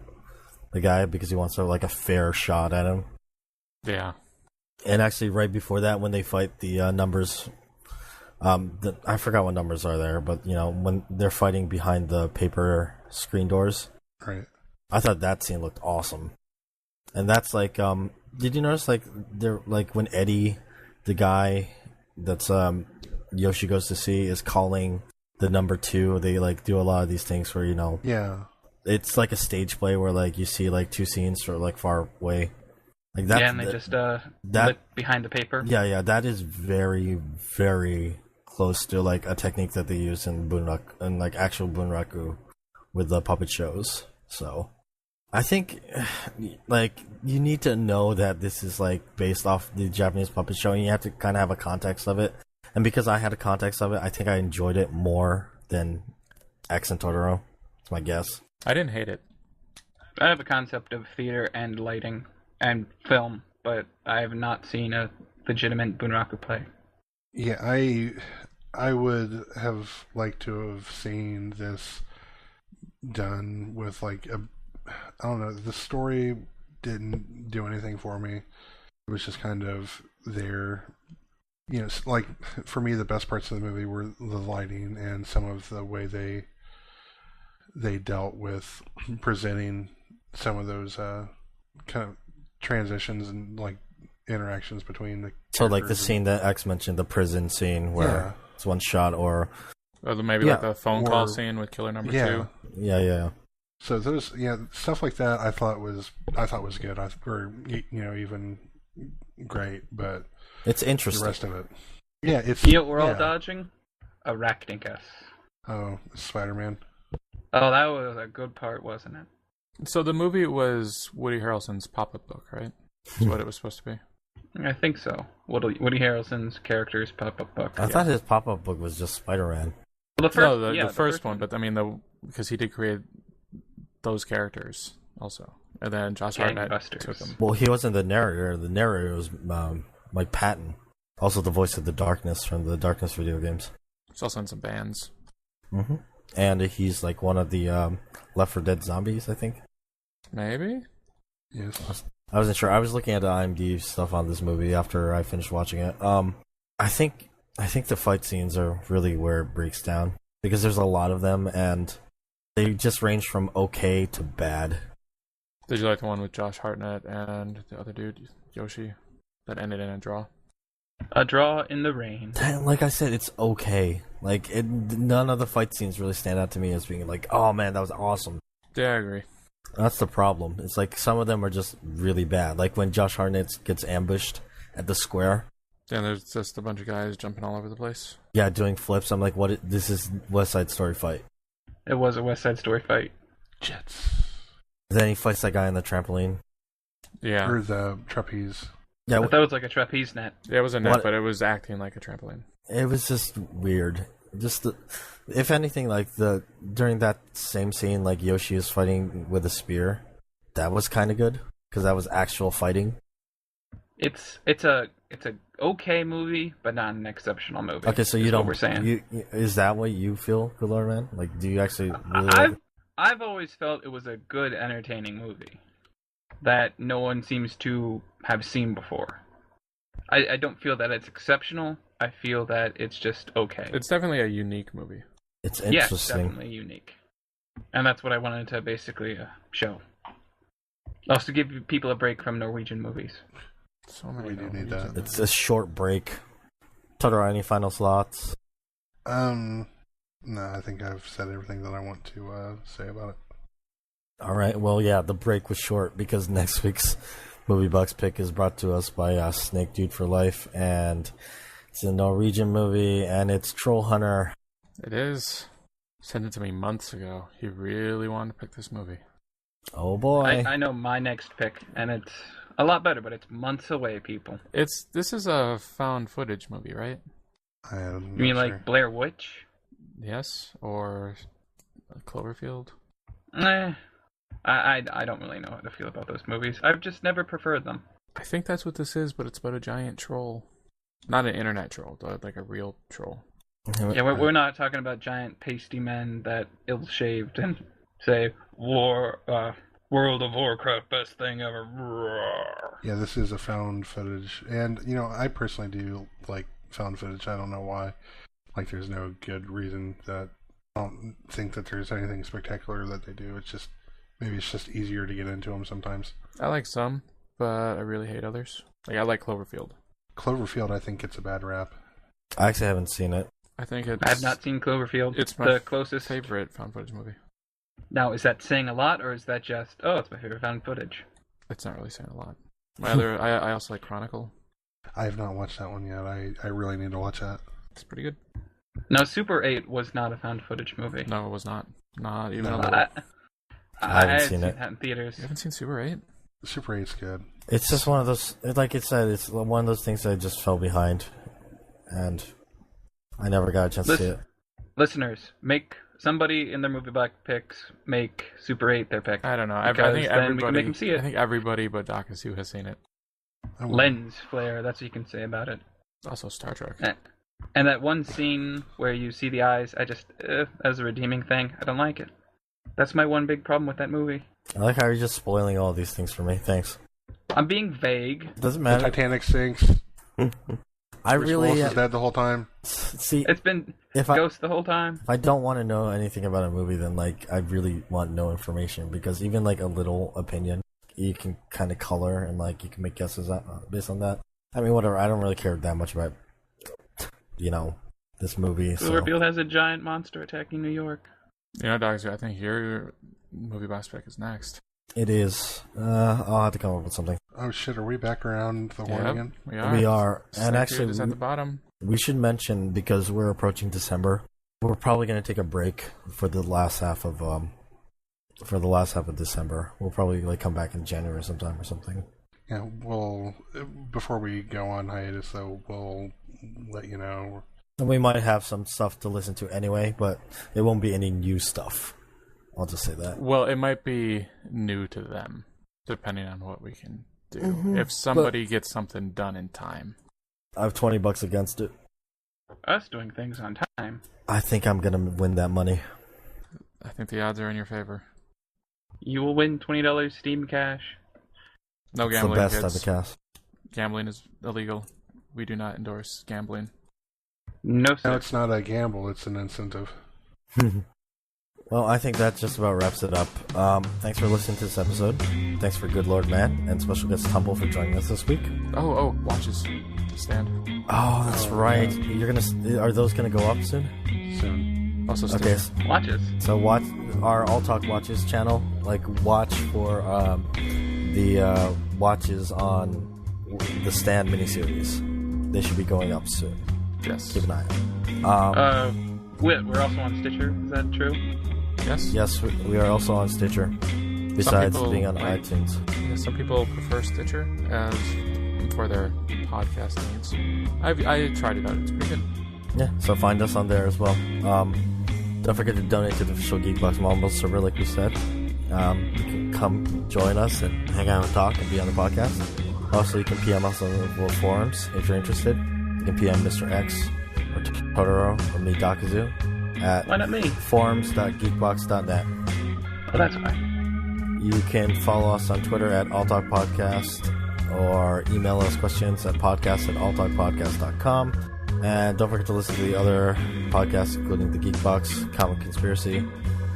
the guy because he wants to have a fair shot at him. Yeah. And actually, right before that, when they fight the numbers, I forgot what numbers are there, but when they're fighting behind the paper screen doors, right? I thought that scene looked awesome. And that's did you notice they're when Eddie, the guy that's Yoshi goes to see, is calling the number 2? They do a lot of these things where yeah, it's like a stage play where you see 2 scenes for far away. Like that. Yeah, and they just that look behind the paper. yeah, that is very, very close to like a technique that they use in Bunraku, and like actual Bunraku with the puppet shows. So I think like you need to know that this is like based off the Japanese puppet show, and you have to kind of have a context of it. And because I had a context of it, I think I enjoyed it more than X and Totoro. That's my guess. I didn't hate it. I have a concept of theater and lighting and film, but I have not seen a legitimate Bunraku play. Yeah, I would have liked to have seen this done with like I don't know, the story didn't do anything for me. It was just kind of there. You know, like for me, the best parts of the movie were the lighting and some of the way they dealt with presenting some of those kind of transitions and like interactions between the So like the characters. scene that X mentioned, the prison scene where it's one shot, or Maybe like the phone call Or- scene with Killer Number yeah. 2. yeah. So those stuff like that I thought was good. Or even great, but It's the interesting. rest of it, it's You know what we're all yeah. dodging? Arachnicus. Oh, Spider-Man. Oh, that was a good part, wasn't it? So the movie was Woody Harrelson's pop-up book, right? That's what it was supposed to be. I think so. Woody Harrelson's character's pop-up book. I thought his pop-up book was just Spider-Man. Well, The first one, but I mean because he did create those characters also, and then Josh Hartnett Gangbusters. took them. Well, he wasn't the narrator. The narrator was Mike Patton, also the voice of the Darkness from the Darkness video games. He's also in some bands. Mm-hmm. And he's like one of the Left 4 Dead zombies, I think. Maybe. Yes. I wasn't sure. I was looking at the IMDb stuff on this movie after I finished watching it. I think the fight scenes are really where it breaks down, because there's a lot of them and they just range from okay to bad. Did you like the one with Josh Hartnett and the other dude, Yoshi, that ended in a draw? A draw in the rain. Like I said, it's okay. Like none of the fight scenes really stand out to me as being like, oh man, that was awesome. Yeah, I agree. That's the problem. It's like some of them are just really bad. Like when Josh Hartnett gets ambushed at the square. Yeah, there's just a bunch of guys jumping all over the place. Yeah, doing flips. I'm like, what? This is West Side Story fight. It was a West Side Story fight. Jets. Then he fights that guy on the trampoline. Yeah. Or the trapeze. Yeah, But that was like a trapeze net. Yeah, it was a net, What- but it was acting like a trampoline. it was just weird. If anything, like during that same scene, like Yoshi is fighting with a spear, that was kind of good because that was actual fighting. It's a okay movie, but not an exceptional movie. Okay, so you is don't. What we're saying. Is that what you feel, Cooler Man? Like, do you actually really? Like it? I've always felt it was a good, entertaining movie that no one seems to have seen before. I don't feel that it's exceptional. I feel that it's just okay. It's definitely a unique movie. It's Yes, interesting. definitely unique. And that's what I wanted to basically show. Also give people a break from Norwegian movies. So many. We do need Norwegian that. It's a short break. Totoro, any final thoughts? No, I think I've said everything that I want to say about it. All right. Well, yeah, the break was short because next week's Moviebox pick is brought to us by Snake Dude for Life, and it's a Norwegian movie, and it's Troll Hunter. It is. Sent it to me months ago. He really wanted to pick this movie. Oh boy! I know my next pick, and it's a lot better, but it's months away, people. This is a found footage movie, right? I am You mean not like sure. Blair Witch? Yes, or Cloverfield. I don't really know how to feel about those movies. I've just never preferred them. I think that's what this is, but it's about a giant troll. Not an internet troll, though, like a real troll. Yeah, we're not talking about giant pasty men that ill-shaved and say, World of Warcraft, best thing ever. Roar. Yeah, this is a found footage, and I personally do like found footage. I don't know why. Like, there's no good reason that I don't think that there's anything spectacular that they do. It's just maybe it's just easier to get into them sometimes. I like some, but I really hate others. Like, I like Cloverfield. Cloverfield, I think, gets a bad rap. I actually haven't seen it. I think it's... I have not seen Cloverfield. It's my the closest. favorite found footage movie. Now, is that saying a lot, or is that just, oh, it's my favorite found footage? It's not really saying a lot. I also like Chronicle. I have not watched that one yet. I really need to watch that. It's pretty good. No, Super 8 was not a found footage movie. No, it was not. Not even a No. little. I haven't had seen it. that in theaters. You haven't seen Super 8? Super 8's good. It's just one of those, like it said, it's one of those things that just fell behind, and I never got a chance to see it. Listeners, make somebody in their Moviebox picks make Super 8 their pick. I don't know. I Because think then we can make them see it. I think everybody but Dakazu has seen it. Lens flare, that's what you can say about it. Also Star Trek. And that one scene where you see the eyes, I just, as a redeeming thing, I don't like it. That's my one big problem with that movie. I like how you're just spoiling all these things for me. Thanks. I'm being vague. Doesn't The matter. Titanic sinks. I Bruce really Willis is dead the whole time. see. It's been If Ghost the whole time. I don't want to know anything about a movie, then like I really want no information, because even like a little opinion, you can kind of color and like you can make guesses based on that. I mean, whatever. I don't really care that much about this movie. So. Cloverfield has a giant monster attacking New York. You know, Dakazu, I think your Moviebox pick is next. It is. I'll have to come up with something. Oh shit, are we back around the horn again? We are. We are, and actually, is at the bottom. we should mention, because we're approaching December, we're probably going to take a break for the last half of December. We'll probably like come back in January sometime or something. Yeah, well, before we go on hiatus, though, we'll let you know. And we might have some stuff to listen to anyway, but it won't be any new stuff. I'll just say that. Well, it might be new to them, depending on what we can do. If somebody gets something done in time. I have $20 against it. Us doing things on time. I think I'm going to win that money. I think the odds are in your favor. You will win $20 Steam cash. No It's the gambling, best kids. of the cast. Gambling is illegal. We do not endorse gambling. No, No, sir. it's not a gamble, it's an incentive. Well, I think that just about wraps it up. Thanks for listening to this episode. Thanks for Good Lord Matt and special guest Tumble for joining us this week. Oh, watches stand. Oh, that's right. Are those gonna go up soon? Soon. Also, Okay, Watches. so watch our All Talk Watches channel. Like, watch for the watches on the Stand miniseries. They should be going up soon. Yes. Keep an eye out. We're also on Stitcher. Is that true? Yes. Yes, we are also on Stitcher. Besides people being on like- iTunes. Yeah, some people prefer Stitcher as for their podcast needs. I tried it out. It's pretty good. Yeah, so find us on there as well. Don't forget to donate to the official Geekbox Mobile server, like we said. You can come join us and hang out and talk and be on the podcast. Also, you can PM us on the forums if you're interested. You can PM Mr. X or Totoro or me, Dakazu, at Why not me? forums.geekbox.net. Oh, that's fine. You can follow us on Twitter at alltalkpodcast or email us questions at podcast@alltalkpodcast.com. And don't forget to listen to the other podcasts, including the Geekbox, Comic Conspiracy,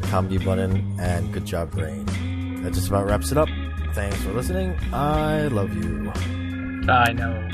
Comedy Button, and Good Job Brain. That just about wraps it up. Thanks for listening. I love you. I know.